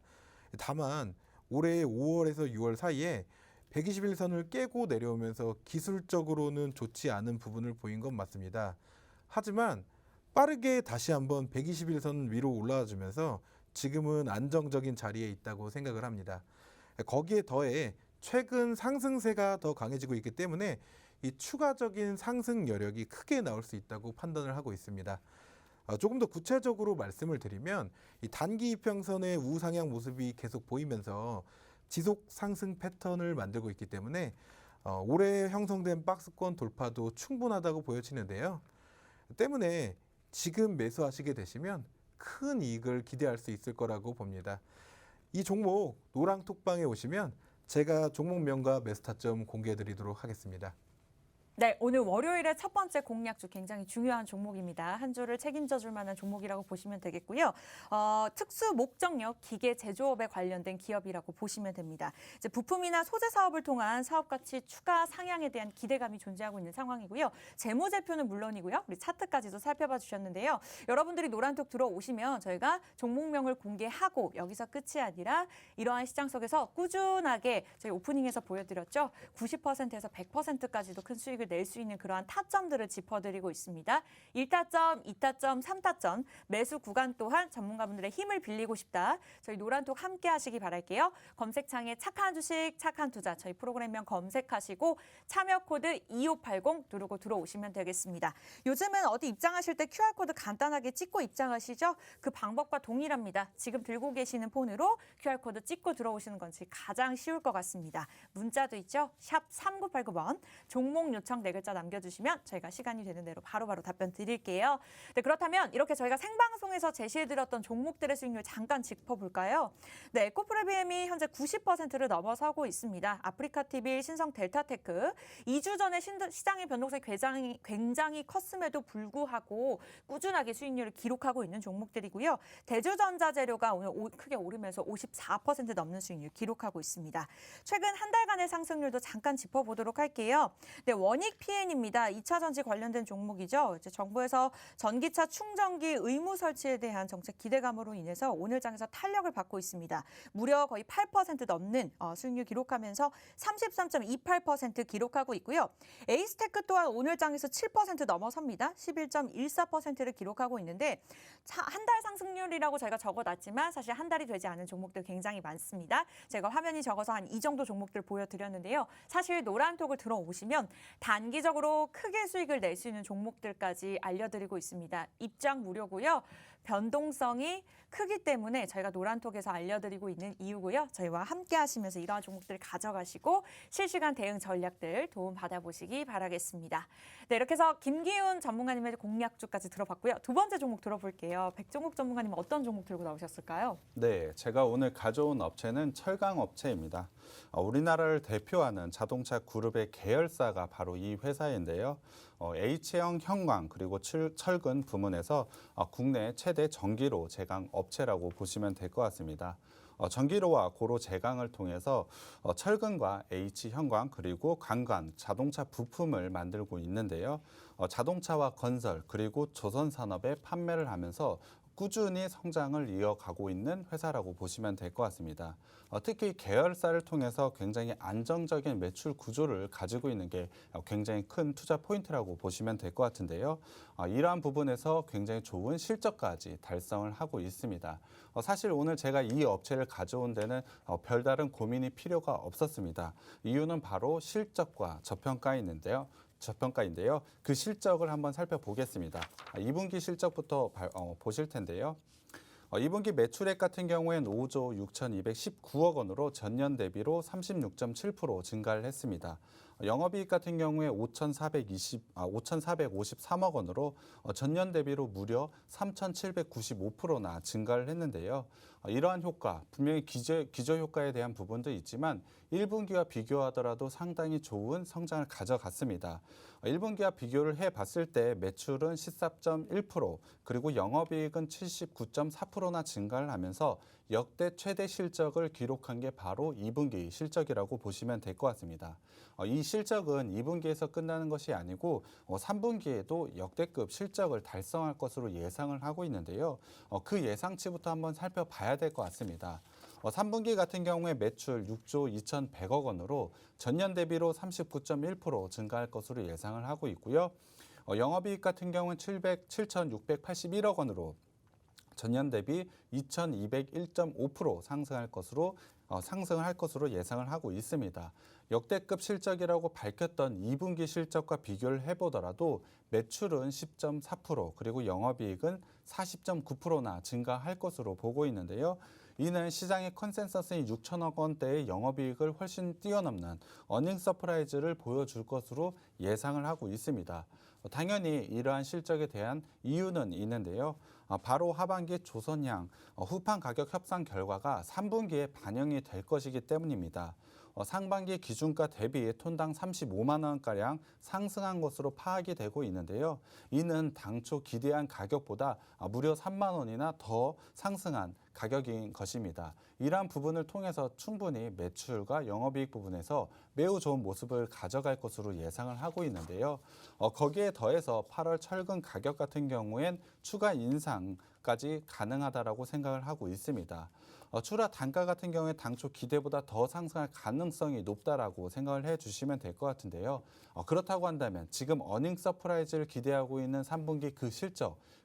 다만 올해 5월에서 6월 사이에 121선을 깨고 내려오면서 기술적으로는 좋지 않은 부분을 보인 건 맞습니다. 하지만 빠르게 다시 한번 121선 위로 올라와 주면서 지금은 안정적인 자리에 있다고 생각을 합니다. 거기에 더해 최근 상승세가 더 강해지고 있기 때문에 이 추가적인 상승 여력이 크게 나올 수 있다고 판단을 하고 있습니다. 조금 더 구체적으로 말씀을 드리면 이 단기 이평선의 우상향 모습이 계속 보이면서 지속 상승 패턴을 만들고 있기 때문에 올해 형성된 박스권 돌파도 충분하다고 보여지는데요. 때문에 지금 매수하시게 되시면 큰 이익을 기대할 수 있을 거라고 봅니다. 이 종목 노랑톡방에 오시면 제가 종목명과 매수 타점 공개해 드리도록 하겠습니다. 네, 오늘 월요일에 첫 번째 공략주 굉장히 중요한 종목입니다. 한 주를 책임져 줄 만한 종목이라고 보시면 되겠고요. 특수 목적력 기계 제조업에 관련된 기업이라고 보시면 됩니다. 이제 부품이나 소재 사업을 통한 사업 가치 추가 상향에 대한 기대감이 존재하고 있는 상황이고요. 재무제표는 물론이고요. 우리 차트까지도 살펴봐 주셨는데요. 여러분들이 노란톡 들어오시면 저희가 종목명을 공개하고 여기서 끝이 아니라 이러한 시장 속에서 꾸준하게 저희 오프닝에서 보여드렸죠. 90%에서 100%까지도 큰 수익을 낼 수 있는 그러한 타점들을 짚어드리고 있습니다. 1타점, 2타점, 3타점 매수 구간 또한 전문가분들의 힘을 빌리고 싶다. 저희 노란톡 함께 하시기 바랄게요. 검색창에 착한 주식, 착한 투자 저희 프로그램명 검색하시고 참여 코드 2580 누르고 들어오시면 되겠습니다. 요즘은 어디 입장하실 때 QR코드 간단하게 찍고 입장하시죠? 그 방법과 동일합니다. 지금 들고 계시는 폰으로 QR코드 찍고 들어오시는 것이 가장 쉬울 것 같습니다. 문자도 있죠? 샵 3989번 종목 요청 4글자 남겨주시면 저희가 시간이 되는 대로 바로바로 답변 드릴게요. 네, 그렇다면 이렇게 저희가 생방송에서 제시해드렸던 종목들의 수익률 잠깐 짚어볼까요? 네, 에코프레비엠이 현재 90%를 넘어서고 있습니다. 아프리카TV, 신성 델타테크 2주 전에 시장의 변동성이 굉장히 컸음에도 불구하고 꾸준하게 수익률을 기록하고 있는 종목들이고요. 대주전자재료가 오늘 크게 오르면서 54% 넘는 수익률 기록하고 있습니다. 최근 한 달간의 상승률도 잠깐 짚어보도록 할게요. 네, 원익 PN입니다. 2차 전지 관련된 종목이죠. 이제 정부에서 전기차 충전기 의무 설치에 대한 정책 기대감으로 인해서 오늘 장에서 탄력을 받고 있습니다. 무려 거의 8% 넘는 수익률 기록하면서 33.28% 기록하고 있고요. 에이스테크 또한 오늘 장에서 7% 넘어섭니다. 11.14%를 기록하고 있는데 한 달 상승률이라고 저희가 적어놨지만 사실 한 달이 되지 않은 종목들 굉장히 많습니다. 제가 화면이 적어서 한 이 정도 종목들 보여드렸는데요. 사실 노란톡을 들어오시면 단기적으로 크게 수익을 낼 수 있는 종목들까지 알려드리고 있습니다. 입장 무료고요. 변동성이 크기 때문에 저희가 노란톡에서 알려드리고 있는 이유고요. 저희와 함께 하시면서 이러한 종목들을 가져가시고 실시간 대응 전략들 도움 받아보시기 바라겠습니다. 네, 이렇게 해서 김기훈 전문가님의 공략주까지 들어봤고요. 두 번째 종목 들어볼게요. 백종욱 전문가님 어떤 종목 들고 나오셨을까요? 네, 제가 오늘 가져온 업체는 철강 업체입니다. 우리나라를 대표하는 자동차 그룹의 계열사가 바로 이 회사인데요. H형 형광 그리고 철근 부문에서 국내 최대 전기로 제강 업체라고 보시면 될 것 같습니다. 전기로와 고로 제강을 통해서 철근과 H형광 그리고 강간 자동차 부품을 만들고 있는데요. 자동차와 건설 그리고 조선산업에 판매를 하면서 꾸준히 성장을 이어가고 있는 회사라고 보시면 될 것 같습니다. 특히 계열사를 통해서 굉장히 안정적인 매출 구조를 가지고 있는 게 굉장히 큰 투자 포인트라고 보시면 될 것 같은데요. 이러한 부분에서 굉장히 좋은 실적까지 달성을 하고 있습니다. 사실 오늘 제가 이 업체를 가져온 데는 별다른 고민이 필요가 없었습니다. 이유는 바로 실적과 저평가인데요. 그 실적을 한번 살펴보겠습니다. 2분기 실적부터 보실 텐데요. 2분기 매출액 같은 경우에는 5조 6,219억 원으로 전년 대비로 36.7% 증가를 했습니다. 영업이익 같은 경우에 5,453억 원으로 전년 대비로 무려 3,795%나 증가를 했는데요. 이러한 효과, 분명히 기저 효과에 대한 부분도 있지만 1분기와 비교하더라도 상당히 좋은 성장을 가져갔습니다. 1분기와 비교를 해봤을 때 매출은 14.1%, 그리고 영업이익은 79.4%나 증가를 하면서 역대 최대 실적을 기록한 게 바로 2분기 실적이라고 보시면 될 것 같습니다. 이 실적은 2분기에서 끝나는 것이 아니고 3분기에도 역대급 실적을 달성할 것으로 예상을 하고 있는데요. 그 예상치부터 한번 살펴봐야 될 것 같습니다. 3분기 같은 경우에 매출 6조 2,100억 원으로 전년 대비로 39.1% 증가할 것으로 예상을 하고 있고요. 영업이익 같은 경우는 7,681억 원으로 전년 대비 2,201.5% 상승을 할 것으로 예상을 하고 있습니다. 역대급 실적이라고 밝혔던 2분기 실적과 비교를 해보더라도 매출은 10.4% 그리고 영업이익은 40.9%나 증가할 것으로 보고 있는데요. 이는 시장의 컨센서스인 6천억 원대의 영업이익을 훨씬 뛰어넘는 어닝 서프라이즈를 보여줄 것으로 예상을 하고 있습니다. 당연히 이러한 실적에 대한 이유는 있는데요. 바로 하반기 조선향 후판 가격 협상 결과가 3분기에 반영이 될 것이기 때문입니다. 상반기 기준가 대비 톤당 35만 원가량 상승한 것으로 파악이 되고 있는데요. 이는 당초 기대한 가격보다 무려 3만 원이나 더 상승한 가격인 것입니다. 이러한 부분을 통해서 충분히 매출과 영업이익 부분에서 매우 좋은 모습을 가져갈 것으로 예상을 하고 있는데요. 거기에 더해서 8월 철근 가격 같은 경우엔 추가 인상까지 가능하다라고 생각을 하고 있습니다. 추라 단가 같은 경우에 당초 기대보다 더 상승할 가능성이 높다라고 생각을 해주시면 될 것 같은데요. 그렇다고 한다면 지금 어닝 서프라이즈를 기대하고 있는 3분기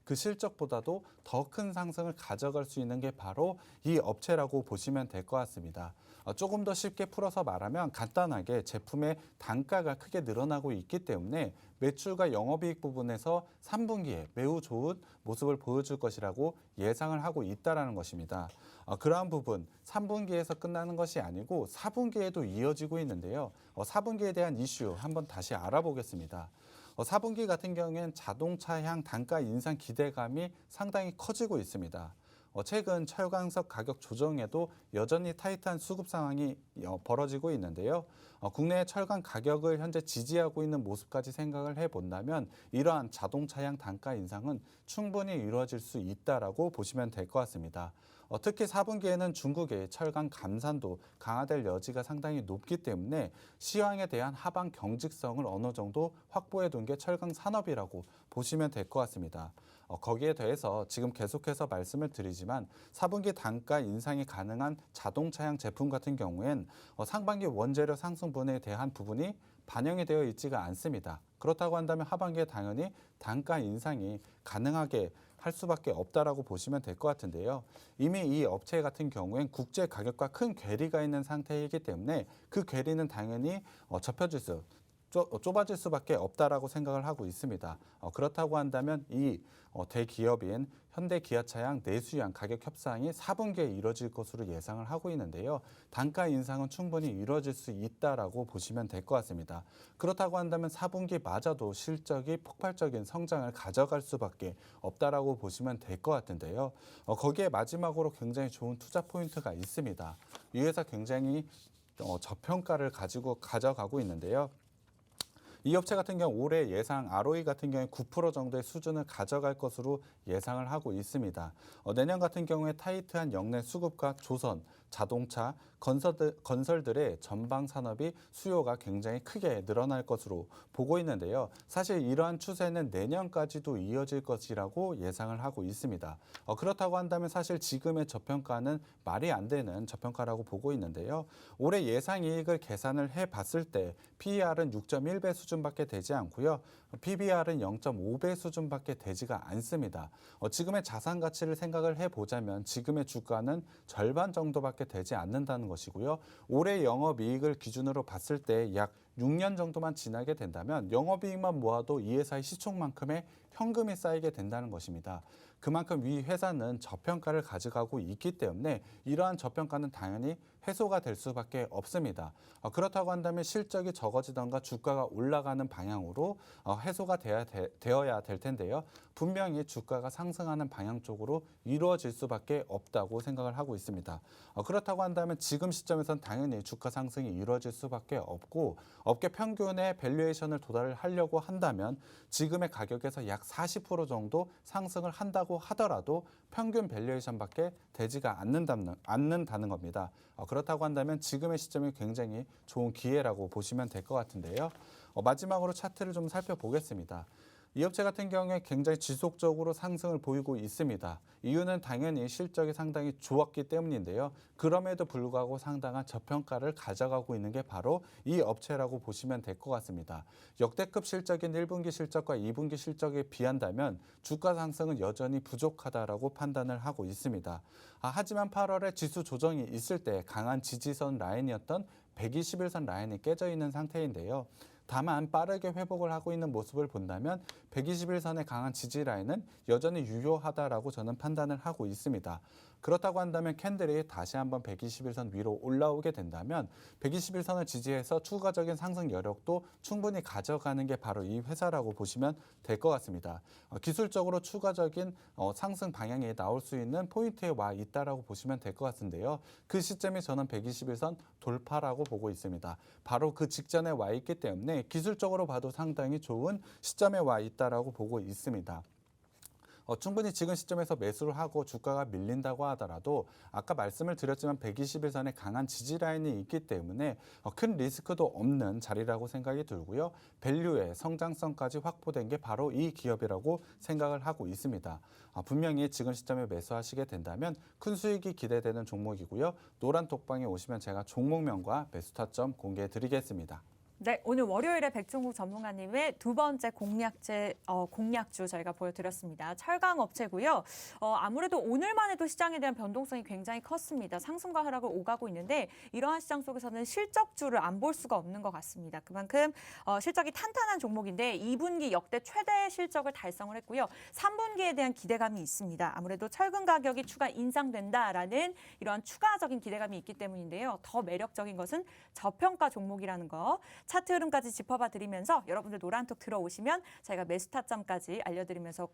그 실적보다도 더 큰 상승을 가져갈 수 있는 게 바로 이 업체라고 보시면 될 것 같습니다. 조금 더 쉽게 풀어서 말하면 간단하게 제품의 단가가 크게 늘어나고 있기 때문에 매출과 영업이익 부분에서 3분기에 매우 좋은 모습을 보여줄 것이라고 예상을 하고 있다는 것입니다. 그러한 부분 3분기에서 끝나는 것이 아니고 4분기에도 이어지고 있는데요. 4분기에 대한 이슈 한번 다시 알아보겠습니다. 4분기 같은 경우에는 자동차향 단가 인상 기대감이 상당히 커지고 있습니다. 최근 철강석 가격 조정에도 여전히 타이트한 수급 상황이 벌어지고 있는데요. 국내 철강 가격을 현재 지지하고 있는 모습까지 생각을 해본다면 이러한 자동차향 단가 인상은 충분히 이루어질 수 있다라고 보시면 될 것 같습니다. 특히 4분기에는 중국의 철강 감산도 강화될 여지가 상당히 높기 때문에 시황에 대한 하방 경직성을 어느 정도 확보해 둔 게 철강 산업이라고 보시면 될 것 같습니다. 거기에 더해서 지금 계속해서 말씀을 드리지만 4분기 단가 인상이 가능한 자동차향 제품 같은 경우엔 상반기 원재료 상승분에 대한 부분이 반영이 되어 있지가 않습니다. 그렇다고 한다면 하반기에 당연히 단가 인상이 가능하게 할 수밖에 없다라고 보시면 될 것 같은데요. 이미 이 업체 같은 경우엔 국제 가격과 큰 괴리가 있는 상태이기 때문에 그 괴리는 당연히 접혀질 수 좁아질 수밖에 없다라고 생각을 하고 있습니다. 그렇다고 한다면 이 대기업인 현대기아차양 내수양 가격 협상이 4분기에 이뤄질 것으로 예상을 하고 있는데요. 단가 인상은 충분히 이뤄질 수 있다라고 보시면 될 것 같습니다. 그렇다고 한다면 4분기마저도 실적이 폭발적인 성장을 가져갈 수밖에 없다라고 보시면 될 것 같은데요. 거기에 마지막으로 굉장히 좋은 투자 포인트가 있습니다. 이 회사 굉장히 저평가를 가져가고 있는데요. 이 업체 같은 경우 올해 예상 ROE 같은 경우에 9% 정도의 수준을 가져갈 것으로 예상을 하고 있습니다. 내년 같은 경우에 타이트한 역내 수급과 조선, 자동차, 건설들의 전방 산업이 수요가 굉장히 크게 늘어날 것으로 보고 있는데요. 사실 이러한 추세는 내년까지도 이어질 것이라고 예상을 하고 있습니다. 그렇다고 한다면 사실 지금의 저평가는 말이 안 되는 저평가라고 보고 있는데요. 올해 예상 이익을 계산을 해봤을 때 PER은 6.1배 수준밖에 되지 않고요. PBR은 0.5배 수준밖에 되지가 않습니다. 지금의 자산 가치를 생각을 해보자면 지금의 주가는 절반 정도밖에 되지 않는다는 것이고요. 올해 영업이익을 기준으로 봤을 때 약 6년 정도만 지나게 된다면 영업이익만 모아도 이 회사의 시총만큼의 현금이 쌓이게 된다는 것입니다. 그만큼 이 회사는 저평가를 가져가고 있기 때문에 이러한 저평가는 당연히 해소가 될 수밖에 없습니다. 그렇다고 한다면 실적이 적어지던가 주가가 올라가는 방향으로 해소가 되어야 될 텐데요. 분명히 주가가 상승하는 방향 쪽으로 이루어질 수밖에 없다고 생각을 하고 있습니다. 그렇다고 한다면 지금 시점에선 당연히 주가 상승이 이루어질 수밖에 없고 업계 평균의 밸류에이션을 도달하려고 한다면 지금의 가격에서 약 40% 정도 상승을 한다고 하더라도 평균 밸류에이션밖에 되지가 않는다는 겁니다. 그렇다고 한다면 지금의 시점이 굉장히 좋은 기회라고 보시면 될 것 같은데요. 마지막으로 차트를 좀 살펴보겠습니다. 이 업체 같은 경우에 굉장히 지속적으로 상승을 보이고 있습니다. 이유는 당연히 실적이 상당히 좋았기 때문인데요. 그럼에도 불구하고 상당한 저평가를 가져가고 있는 게 바로 이 업체라고 보시면 될 것 같습니다. 역대급 실적인 1분기 실적과 2분기 실적에 비한다면 주가 상승은 여전히 부족하다라고 판단을 하고 있습니다. 하지만 8월에 지수 조정이 있을 때 강한 지지선 라인이었던 121선 라인이 깨져 있는 상태인데요. 다만 빠르게 회복을 하고 있는 모습을 본다면 121선의 강한 지지 라인은 여전히 유효하다라고 저는 판단을 하고 있습니다. 그렇다고 한다면 캔들이 다시 한번 121선 위로 올라오게 된다면 121선을 지지해서 추가적인 상승 여력도 충분히 가져가는 게 바로 이 회사라고 보시면 될 것 같습니다. 기술적으로 추가적인 상승 방향이 나올 수 있는 포인트에 와 있다라고 보시면 될 것 같은데요. 그 시점이 저는 121선 돌파라고 보고 있습니다. 바로 그 직전에 와 있기 때문에 기술적으로 봐도 상당히 좋은 시점에 와 있다라고 보고 있습니다. 충분히 지금 시점에서 매수를 하고 주가가 밀린다고 하더라도 아까 말씀을 드렸지만 121선의 강한 지지 라인이 있기 때문에 큰 리스크도 없는 자리라고 생각이 들고요. 밸류의 성장성까지 확보된 게 바로 이 기업이라고 생각을 하고 있습니다. 분명히 지금 시점에 매수하시게 된다면 큰 수익이 기대되는 종목이고요. 노란 톡방에 오시면 제가 종목명과 매수 타점 공개해 드리겠습니다. 네, 오늘 월요일에 백종국 전문가님의 두 번째 공략주 저희가 보여드렸습니다. 철강 업체고요. 아무래도 오늘만 해도 시장에 대한 변동성이 굉장히 컸습니다. 상승과 하락을 오가고 있는데 이러한 시장 속에서는 실적주를 안 볼 수가 없는 것 같습니다. 그만큼 실적이 탄탄한 종목인데 2분기 역대 최대 실적을 달성을 했고요. 3분기에 대한 기대감이 있습니다. 아무래도 철근 가격이 추가 인상된다라는 이러한 추가적인 기대감이 있기 때문인데요. 더 매력적인 것은 저평가 종목이라는 거. 차트 흐름까지 짚어봐 드리면서 여러분들 노란톡 들어오시면 저희가 매수 타점까지 알려드리면서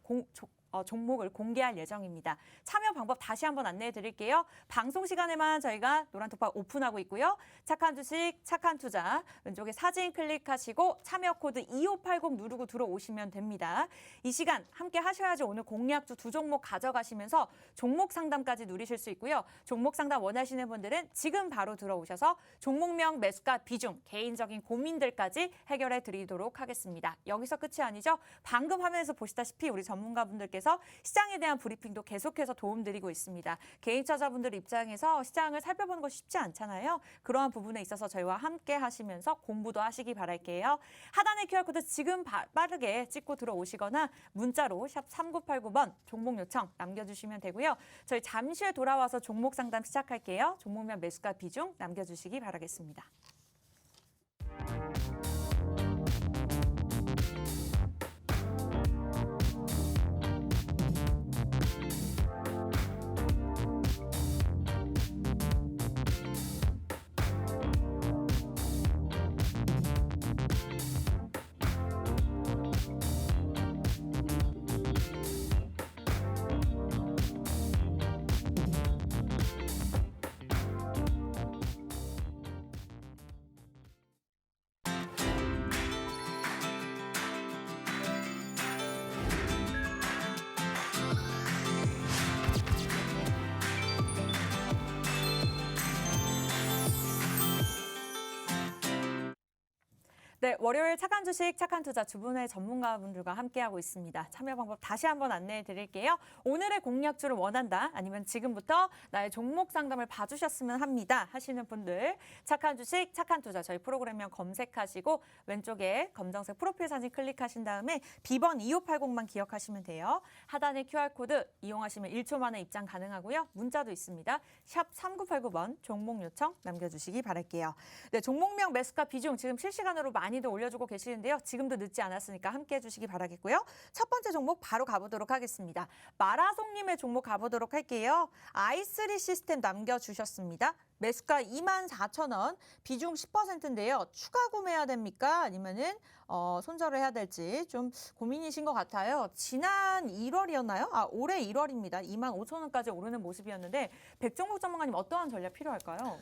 종목을 공개할 예정입니다. 참여 방법 다시 한번 안내해 드릴게요. 방송 시간에만 저희가 노란톡방 오픈하고 있고요. 착한 주식, 착한 투자 왼쪽에 사진 클릭하시고 참여 코드 2580 누르고 들어오시면 됩니다. 이 시간 함께 하셔야지 오늘 공략주 두 종목 가져가시면서 종목 상담까지 누리실 수 있고요. 종목 상담 원하시는 분들은 지금 바로 들어오셔서 종목명, 매수가, 비중, 개인적인 고민들까지 해결해 드리도록 하겠습니다. 여기서 끝이 아니죠. 방금 화면에서 보시다시피 우리 전문가분들께서 시장에 대한 브리핑도 계속해서 도움드리고 있습니다. 개인 투자자분들 입장에서 시장을 살펴보는 것이 쉽지 않잖아요. 그러한 부분에 있어서 저희와 함께 하시면서 공부도 하시기 바랄게요. 하단의 QR코드 지금 빠르게 찍고 들어오시거나 문자로 샵 3989번 종목 요청 남겨주시면 되고요. 저희 잠시 후에 돌아와서 종목 상담 시작할게요. 종목명 매수가 비중 남겨주시기 바라겠습니다. 네, 월요일 착한 주식, 착한 투자 두 분의 전문가분들과 함께하고 있습니다. 참여 방법 다시 한번 안내해 드릴게요. 오늘의 공략주를 원한다, 아니면 지금부터 나의 종목 상담을 봐주셨으면 합니다 하시는 분들, 착한 주식, 착한 투자 저희 프로그램명 검색하시고 왼쪽에 검정색 프로필 사진 클릭하신 다음에 B번 2580만 기억하시면 돼요. 하단에 QR코드 이용하시면 1초 만에 입장 가능하고요. 문자도 있습니다. 샵 3989번 종목 요청 남겨주시기 바랄게요. 네, 종목명 매수가 비중 지금 실시간으로 많이들 올려주고 계시는데요. 지금도 늦지 않았으니까 함께해 주시기 바라겠고요. 첫 번째 종목 바로 가보도록 하겠습니다. 마라송님의 종목 가보도록 할게요. i3 시스템 남겨주셨습니다. 매수가 24,000원, 비중 10%인데요. 추가 구매해야 됩니까? 아니면은 손절을 해야 될지 좀 고민이신 것 같아요. 지난 1월이었나요? 올해 1월입니다. 25,000원까지 오르는 모습이었는데 백종목 전문가님 어떠한 전략 필요할까요?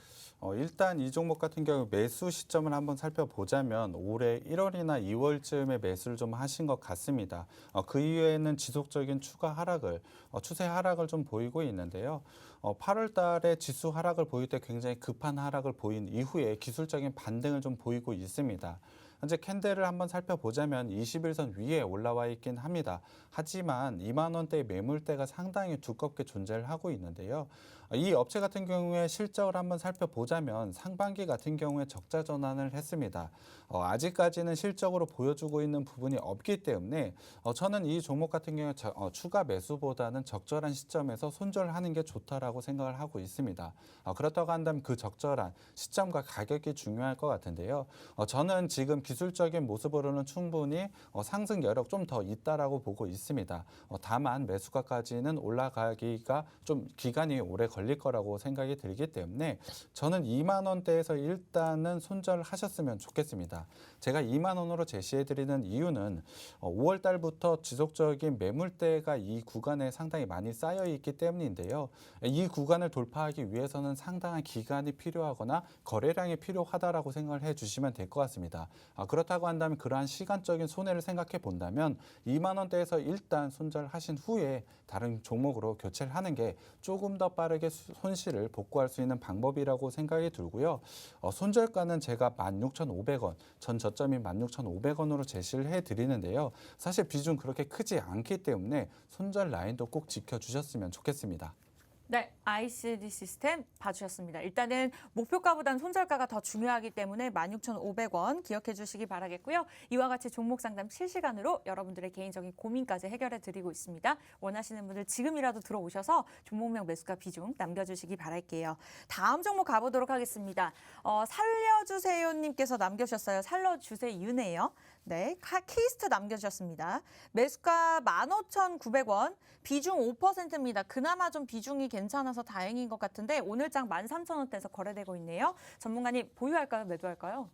일단 이 종목 같은 경우 매수 시점을 한번 살펴보자면 올해 1월이나 2월쯤에 매수를 좀 하신 것 같습니다. 그 이후에는 지속적인 추가 하락을, 추세 하락을 좀 보이고 있는데요. 8월 달에 지수 하락을 보일 때 굉장히 급한 하락을 보인 이후에 기술적인 반등을 좀 보이고 있습니다. 현재 캔들을 한번 살펴보자면 21선 위에 올라와 있긴 합니다. 하지만 2만 원대의 매물대가 상당히 두껍게 존재를 하고 있는데요. 이 업체 같은 경우에 실적을 한번 살펴보자면 상반기 같은 경우에 적자 전환을 했습니다. 아직까지는 실적으로 보여주고 있는 부분이 없기 때문에 저는 이 종목 같은 경우에 추가 매수보다는 적절한 시점에서 손절하는 게 좋다라고 생각을 하고 있습니다. 그렇다고 한다면 그 적절한 시점과 가격이 중요할 것 같은데요. 저는 지금 기술적인 모습으로는 충분히 상승 여력 좀 더 있다라고 보고 있습니다. 다만 매수가까지는 올라가기가 좀 기간이 오래 걸릴 거라고 생각이 들기 때문에 저는 2만 원대에서 일단은 손절을 하셨으면 좋겠습니다. 제가 2만 원으로 제시해드리는 이유는 5월 달부터 지속적인 매물대가 이 구간에 상당히 많이 쌓여 있기 때문인데요. 이 구간을 돌파하기 위해서는 상당한 기간이 필요하거나 거래량이 필요하다라고 생각을 해주시면 될 것 같습니다. 그렇다고 한다면 그러한 시간적인 손해를 생각해 본다면 2만 원대에서 일단 손절하신 후에 다른 종목으로 교체를 하는 게 조금 더 빠르게 손실을 복구할 수 있는 방법이라고 생각이 들고요. 손절가는 제가 16,500원, 전 저점이 16,500원으로 제시를 해드리는데요. 사실 비중 그렇게 크지 않기 때문에 손절 라인도 꼭 지켜주셨으면 좋겠습니다. 네, i3 시스템 봐주셨습니다. 일단은 목표가보다는 손절가가 더 중요하기 때문에 16,500원 기억해 주시기 바라겠고요. 이와 같이 종목 상담 실시간으로 여러분들의 개인적인 고민까지 해결해 드리고 있습니다. 원하시는 분들 지금이라도 들어오셔서 종목명 매수가 비중 남겨주시기 바랄게요. 다음 종목 가보도록 하겠습니다. 살려주세요님께서 남겨주셨어요. 살려주세요네요. 네, 키스트 남겨주셨습니다. 매수가 15,900원, 비중 5%입니다. 그나마 좀 비중이 괜찮아서 다행인 것 같은데 오늘장 13,000원대에서 거래되고 있네요. 전문가님 보유할까요? 매도할까요?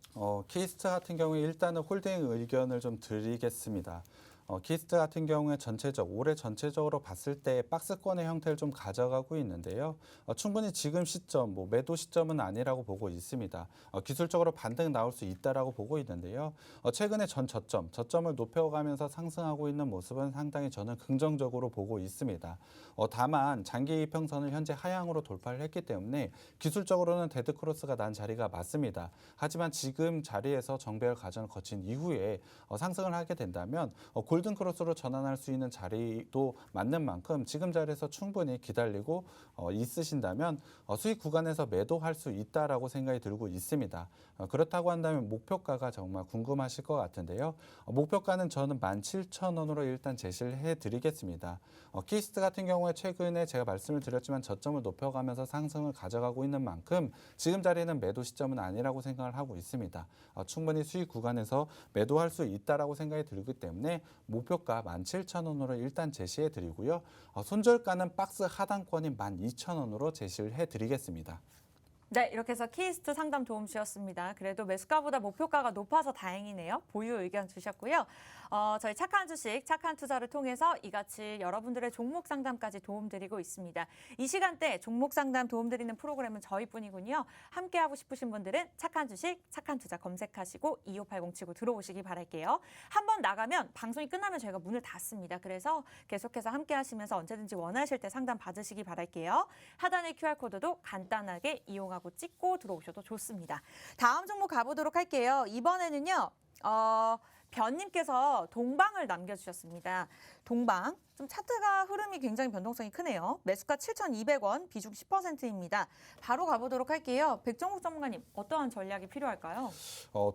키스트 같은 경우에 일단은 홀딩 의견을 좀 드리겠습니다. 키스트 같은 경우에 올해 전체적으로 봤을 때 박스권의 형태를 좀 가져가고 있는데요. 충분히 지금 시점, 매도 시점은 아니라고 보고 있습니다. 기술적으로 반등 나올 수 있다라고 보고 있는데요. 최근에 저점을 높여가면서 상승하고 있는 모습은 상당히 저는 긍정적으로 보고 있습니다. 다만 장기 이평선을 현재 하향으로 돌파를 했기 때문에 기술적으로는 데드크로스가 난 자리가 맞습니다. 하지만 지금 자리에서 정배열 과정을 거친 이후에 상승을 하게 된다면 골든크로스로 전환할 수 있는 자리도 맞는 만큼 지금 자리에서 충분히 기다리고 있으신다면 수익 구간에서 매도할 수 있다라고 생각이 들고 있습니다. 그렇다고 한다면 목표가가 정말 궁금하실 것 같은데요. 목표가는 저는 17,000원으로 일단 제시를 해드리겠습니다. 키스트 같은 경우에 최근에 제가 말씀을 드렸지만 저점을 높여가면서 상승을 가져가고 있는 만큼 지금 자리는 매도 시점은 아니라고 생각을 하고 있습니다. 충분히 수익 구간에서 매도할 수 있다라고 생각이 들기 때문에 목표가 17,000원으로 일단 제시해 드리고요. 손절가는 박스 하단권인 12,000원으로 제시를 해 드리겠습니다. 네, 이렇게 해서 키스트 상담 도움 주셨습니다. 그래도 매수가보다 목표가가 높아서 다행이네요. 보유 의견 주셨고요. 저희 착한 주식, 착한 투자를 통해서 이같이 여러분들의 종목 상담까지 도움드리고 있습니다. 이 시간대 종목 상담 도움드리는 프로그램은 저희뿐이군요. 함께하고 싶으신 분들은 착한 주식, 착한 투자 검색하시고 2580 치고 들어오시기 바랄게요. 한번 나가면 방송이 끝나면 저희가 문을 닫습니다. 그래서 계속해서 함께하시면서 언제든지 원하실 때 상담 받으시기 바랄게요. 하단의 QR코드도 간단하게 이용하고 찍고 들어오셔도 좋습니다. 다음 종목 가보도록 할게요. 이번에는요. 변님께서 동방을 남겨주셨습니다. 동방, 좀 차트가 흐름이 굉장히 변동성이 크네요. 매수가 7,200원, 비중 10%입니다. 바로 가보도록 할게요. 백정국 전문가님, 어떠한 전략이 필요할까요?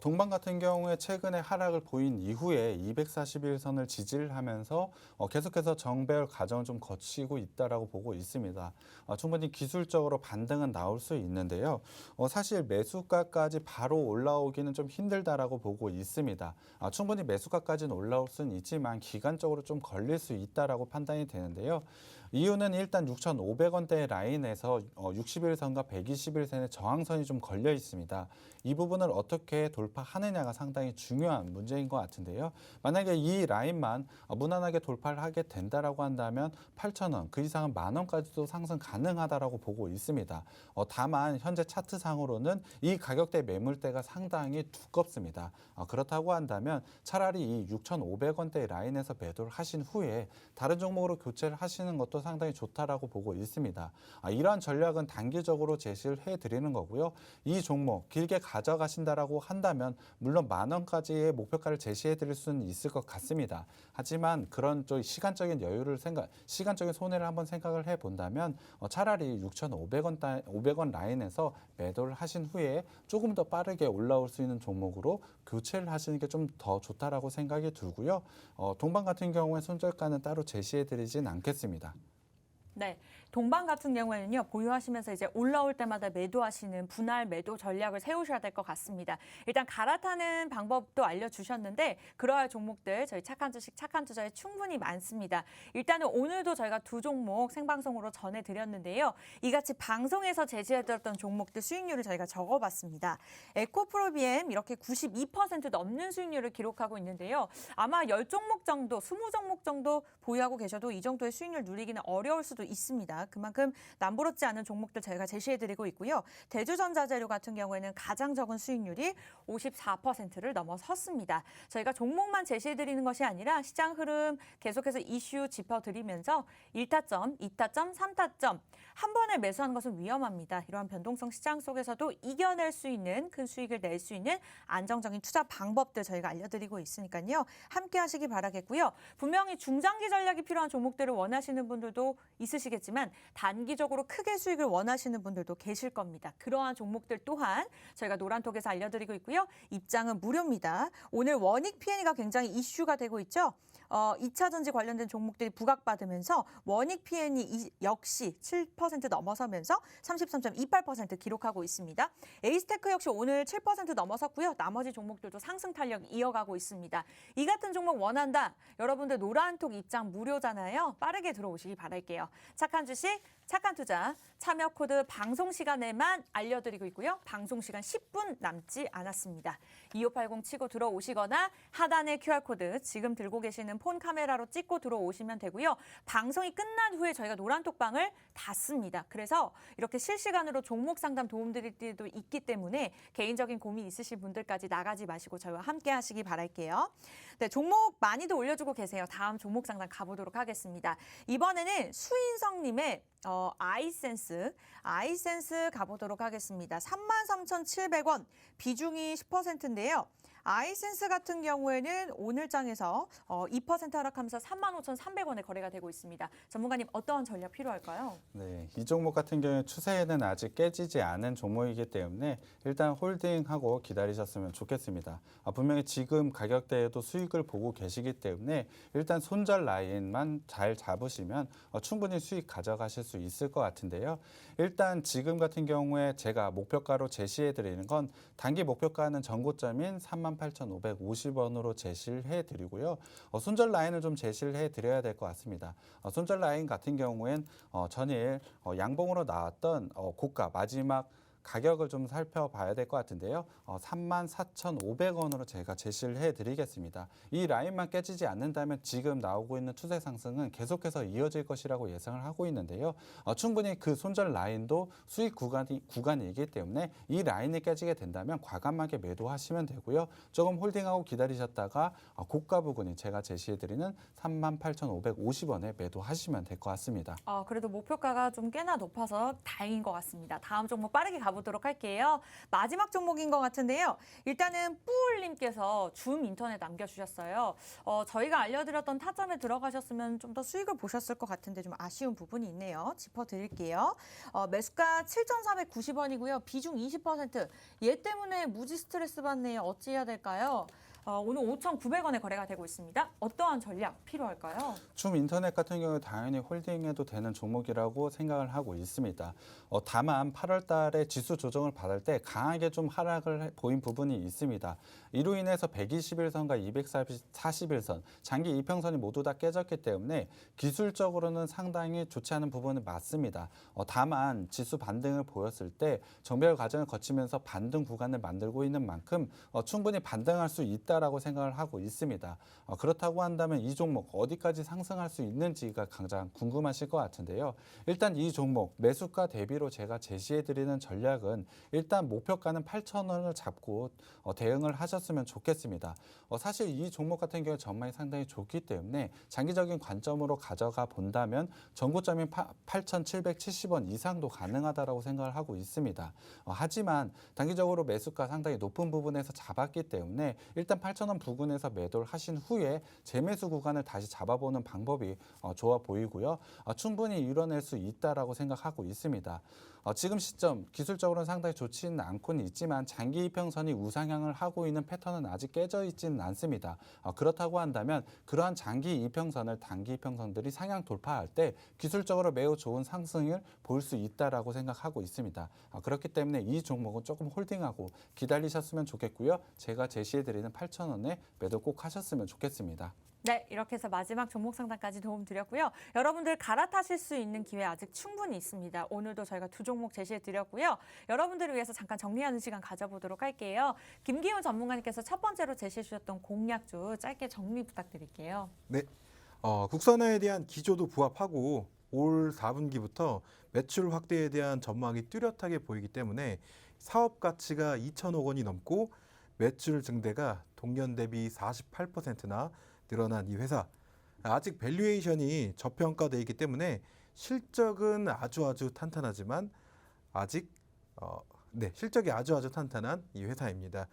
동방 같은 경우에 최근에 하락을 보인 이후에 241선을 지지를 하면서 계속해서 정배열 과정을 좀 거치고 있다라고 보고 있습니다. 충분히 기술적으로 반등은 나올 수 있는데요. 사실 매수가까지 바로 올라오기는 좀 힘들다라고 보고 있습니다. 충분히 매수가까지는 올라올 수는 있지만 기간적으로 좀 걸릴 수 있다라고 판단이 되는데요. 이유는 일단 6,500원대 라인에서 61선과 121선의 저항선이 좀 걸려 있습니다. 이 부분을 어떻게 돌파하느냐가 상당히 중요한 문제인 것 같은데요. 만약에 이 라인만 무난하게 돌파를 하게 된다라고 한다면 8,000원, 그 이상은 10,000원까지도 상승 가능하다라고 보고 있습니다. 다만 현재 차트상으로는 이 가격대 매물대가 상당히 두껍습니다. 그렇다고 한다면 차라리 이 6,500원대 라인에서 매도를 하신 후에 다른 종목으로 교체를 하시는 것도 상당히 좋다라고 보고 있습니다. 이러한 전략은 단기적으로 제시를 해드리는 거고요. 이 종목 길게 가져가신다라고 한다면 물론 10,000원까지의 목표가를 제시해드릴 수는 있을 것 같습니다. 하지만 그런 시간적인 여유를 시간적인 손해를 한번 생각을 해본다면 차라리 6,500원 라인에서 매도를 하신 후에 조금 더 빠르게 올라올 수 있는 종목으로 교체를 하시는 게 좀 더 좋다라고 생각이 들고요. 동방 같은 경우에 손절가는 따로 제시해드리진 않겠습니다. 네, 동방 같은 경우에는요, 보유하시면서 이제 올라올 때마다 매도하시는 분할 매도 전략을 세우셔야 될 것 같습니다. 일단 갈아타는 방법도 알려주셨는데 그러할 종목들 저희 착한 주식, 착한 투자에 충분히 많습니다. 일단은 오늘도 저희가 두 종목 생방송으로 전해드렸는데요. 이같이 방송에서 제시해드렸던 종목들 수익률을 저희가 적어봤습니다. 에코프로비엠 이렇게 92% 넘는 수익률을 기록하고 있는데요. 아마 10종목 정도, 20종목 정도 보유하고 계셔도 이 정도의 수익률 누리기는 어려울 수도 있습니다. 그만큼 남부럽지 않은 종목들 저희가 제시해드리고 있고요. 대주전자재료 같은 경우에는 가장 적은 수익률이 54%를 넘어섰습니다. 저희가 종목만 제시해드리는 것이 아니라 시장 흐름 계속해서 이슈 짚어드리면서 1타점, 2타점, 3타점 한 번에 매수하는 것은 위험합니다. 이러한 변동성 시장 속에서도 이겨낼 수 있는 큰 수익을 낼 수 있는 안정적인 투자 방법들 저희가 알려드리고 있으니까요. 함께 하시기 바라겠고요. 분명히 중장기 전략이 필요한 종목들을 원하시는 분들도 있으시겠지만 단기적으로 크게 수익을 원하시는 분들도 계실 겁니다. 그러한 종목들 또한 저희가 노란톡에서 알려드리고 있고요. 입장은 무료입니다. 오늘 원익 P&E가 굉장히 이슈가 되고 있죠. 2차 전지 관련된 종목들이 부각받으면서 원익 P&E 역시 7% 넘어서면서 33.28% 기록하고 있습니다. 에이스테크 역시 오늘 7% 넘어섰고요. 나머지 종목들도 상승 탄력 이어가고 있습니다. 이 같은 종목 원한다. 여러분들 노란톡 입장 무료잖아요. 빠르게 들어오시기 바랄게요. 착한 주식, 착한 투자, 참여 코드 방송 시간에만 알려드리고 있고요. 방송 시간 10분 남지 않았습니다. 2580 치고 들어오시거나 하단의 QR코드 지금 들고 계시는 폰 카메라로 찍고 들어오시면 되고요. 방송이 끝난 후에 저희가 노란톡방을 닫습니다. 그래서 이렇게 실시간으로 종목 상담 도움드릴 때도 있기 때문에 개인적인 고민 있으신 분들까지 나가지 마시고 저희와 함께 하시기 바랄게요. 네, 종목 많이도 올려주고 계세요. 다음 종목 상담 가보도록 하겠습니다. 이번에는 수인성님의 아이센스 가보도록 하겠습니다. 33,700원, 비중이 10%인데요. 아이센스 같은 경우에는 오늘장에서 2% 하락하면서 35,300원에 거래가 되고 있습니다. 전문가님 어떠한 전략 필요할까요? 네, 이 종목 같은 경우에 추세는 아직 깨지지 않은 종목이기 때문에 일단 홀딩하고 기다리셨으면 좋겠습니다. 분명히 지금 가격대에도 수익을 보고 계시기 때문에 일단 손절 라인만 잘 잡으시면 충분히 수익 가져가실 수 있을 것 같은데요. 일단 지금 같은 경우에 제가 목표가로 제시해드리는 건 단기 목표가는 전고점인 38,550원으로 제시를 해드리고요. 손절 라인을 좀 제시를 해드려야 될 것 같습니다. 손절 라인 같은 경우엔 전일 양봉으로 나왔던 고가 마지막 가격을 좀 살펴봐야 될 것 같은데요. 34,500원으로 제가 제시를 해드리겠습니다. 이 라인만 깨지지 않는다면 지금 나오고 있는 추세 상승은 계속해서 이어질 것이라고 예상을 하고 있는데요. 충분히 그 손절 라인도 수익 구간이기 때문에 이 라인이 깨지게 된다면 과감하게 매도하시면 되고요. 조금 홀딩하고 기다리셨다가 고가 부근이 제가 제시해드리는 38,550원에 매도하시면 될 것 같습니다. 그래도 목표가가 좀 꽤나 높아서 다행인 것 같습니다. 다음 종목 빠르게 가보겠습니다. 가보도록 할게요. 마지막 종목인 것 같은데요. 일단은 뿌울님께서 줌 인터넷 남겨주셨어요. 저희가 알려드렸던 타점에 들어가셨으면 좀 더 수익을 보셨을 것 같은데 좀 아쉬운 부분이 있네요. 짚어드릴게요. 매수가 7,490원이고요. 비중 20%. 얘 때문에 무지 스트레스 받네요. 어찌해야 될까요? 오늘 5,900원에 거래가 되고 있습니다. 어떠한 전략 필요할까요? 줌 인터넷 같은 경우에 당연히 홀딩해도 되는 종목이라고 생각을 하고 있습니다. 다만 8월 달에 지수 조정을 받을 때 강하게 좀 하락을 보인 부분이 있습니다. 이로 인해서 121선과 241선, 장기 이평선이 모두 다 깨졌기 때문에 기술적으로는 상당히 좋지 않은 부분은 맞습니다. 다만 지수 반등을 보였을 때 정배열 과정을 거치면서 반등 구간을 만들고 있는 만큼 충분히 반등할 수 있다라고 생각을 하고 있습니다. 그렇다고 한다면 이 종목 어디까지 상승할 수 있는지가 가장 궁금하실 것 같은데요. 일단 이 종목 매수가 대비로 제가 제시해드리는 전략은 일단 목표가는 8,000원을 잡고 대응을 하셨으면 좋겠습니다. 사실 이 종목 같은 경우 전망이 상당히 좋기 때문에 장기적인 관점으로 가져가 본다면 전고점인 8,770원 이상도 가능하다라고 생각을 하고 있습니다. 하지만 단기적으로 매수가 상당히 높은 부분에서 잡았기 때문에 일단 8,000원 부근에서 매도를 하신 후에 재매수 구간을 다시 잡아보는 방법이 좋아 보이고요. 충분히 이뤄낼 수 있다라고 생각하고 있습니다. 지금 시점 기술적으로는 상당히 좋지는 않고는 있지만 장기 이평선이 우상향을 하고 있는 패턴은 아직 깨져 있지는 않습니다. 그렇다고 한다면 그러한 장기 이평선을 단기 이평선들이 상향 돌파할 때 기술적으로 매우 좋은 상승을 볼 수 있다라고 생각하고 있습니다. 그렇기 때문에 이 종목은 조금 홀딩하고 기다리셨으면 좋겠고요. 제가 제시해드리는 8,000원에 매도 꼭 하셨으면 좋겠습니다. 네, 이렇게 해서 마지막 종목 상담까지 도움 드렸고요. 여러분들 갈아타실 수 있는 기회 아직 충분히 있습니다. 오늘도 저희가 두 종목 제시해 드렸고요. 여러분들을 위해서 잠깐 정리하는 시간 가져보도록 할게요. 김기훈 전문가님께서 첫 번째로 제시해 주셨던 공략주 짧게 정리 부탁드릴게요. 네, 국산화에 대한 기조도 부합하고 올 4분기부터 매출 확대에 대한 전망이 뚜렷하게 보이기 때문에 사업 가치가 2천억 원이 넘고 매출 증대가 동년 대비 48%나 늘어난 이 회사. 아직 밸류에이션이 저평가되어 있기 때문에 실적은 아주 탄탄하지만 아직 실적이 아주 탄탄한 이 회사입니다.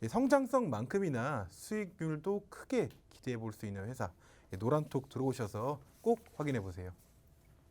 성장성만큼이나 수익률도 크게 기대해 볼 수 있는 회사. 노란톡 들어오셔서 꼭 확인해 보세요.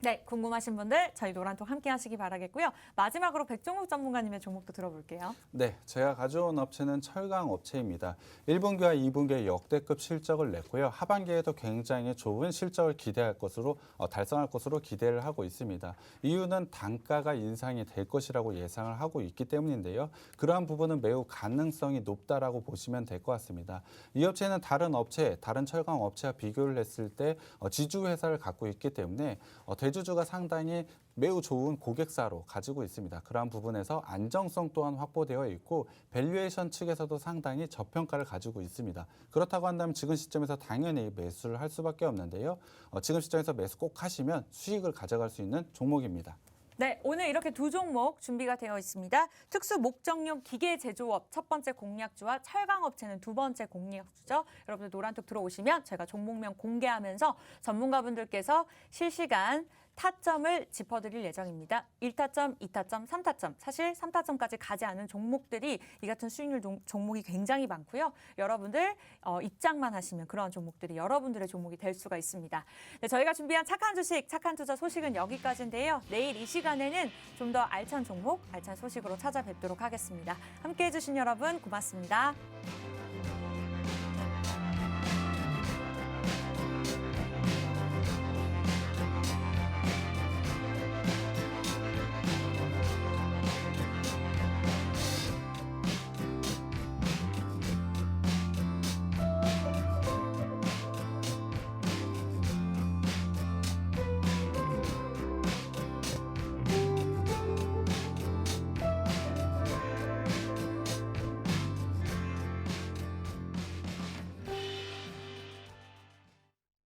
네, 궁금하신 분들 저희 노란톡 함께 하시기 바라겠고요. 마지막으로 백종욱 전문가님의 종목도 들어볼게요. 네, 제가 가져온 업체는 철강 업체입니다. 1분기와 2분기에 역대급 실적을 냈고요. 하반기에도 굉장히 좋은 실적을 기대할 것으로 달성할 것으로 기대를 하고 있습니다. 이유는 단가가 인상이 될 것이라고 예상을 하고 있기 때문인데요. 그러한 부분은 매우 가능성이 높다라고 보시면 될 것 같습니다. 이 업체는 다른 철강 업체와 비교를 했을 때 지주 회사를 갖고 있기 때문에 대주주가 상당히 매우 좋은 고객사로 가지고 있습니다. 그러한 부분에서 안정성 또한 확보되어 있고 밸류에이션 측에서도 상당히 저평가를 가지고 있습니다. 그렇다고 한다면 지금 시점에서 당연히 매수를 할 수밖에 없는데요. 지금 시점에서 매수 꼭 하시면 수익을 가져갈 수 있는 종목입니다. 네, 오늘 이렇게 두 종목 준비가 되어 있습니다. 특수 목적용 기계 제조업 첫 번째 공략주와 철강업체는 두 번째 공략주죠. 여러분들 노란톡 들어오시면 제가 종목명 공개하면서 전문가분들께서 실시간 타점을 짚어드릴 예정입니다. 1타점, 2타점, 3타점. 사실 3타점까지 가지 않은 종목들이 이 같은 수익률 종목이 굉장히 많고요. 여러분들 입장만 하시면 그런 종목들이 여러분들의 종목이 될 수가 있습니다. 네, 저희가 준비한 착한 주식, 착한 투자 소식은 여기까지인데요. 내일 이 시간에는 좀 더 알찬 종목, 알찬 소식으로 찾아뵙도록 하겠습니다. 함께해 주신 여러분 고맙습니다.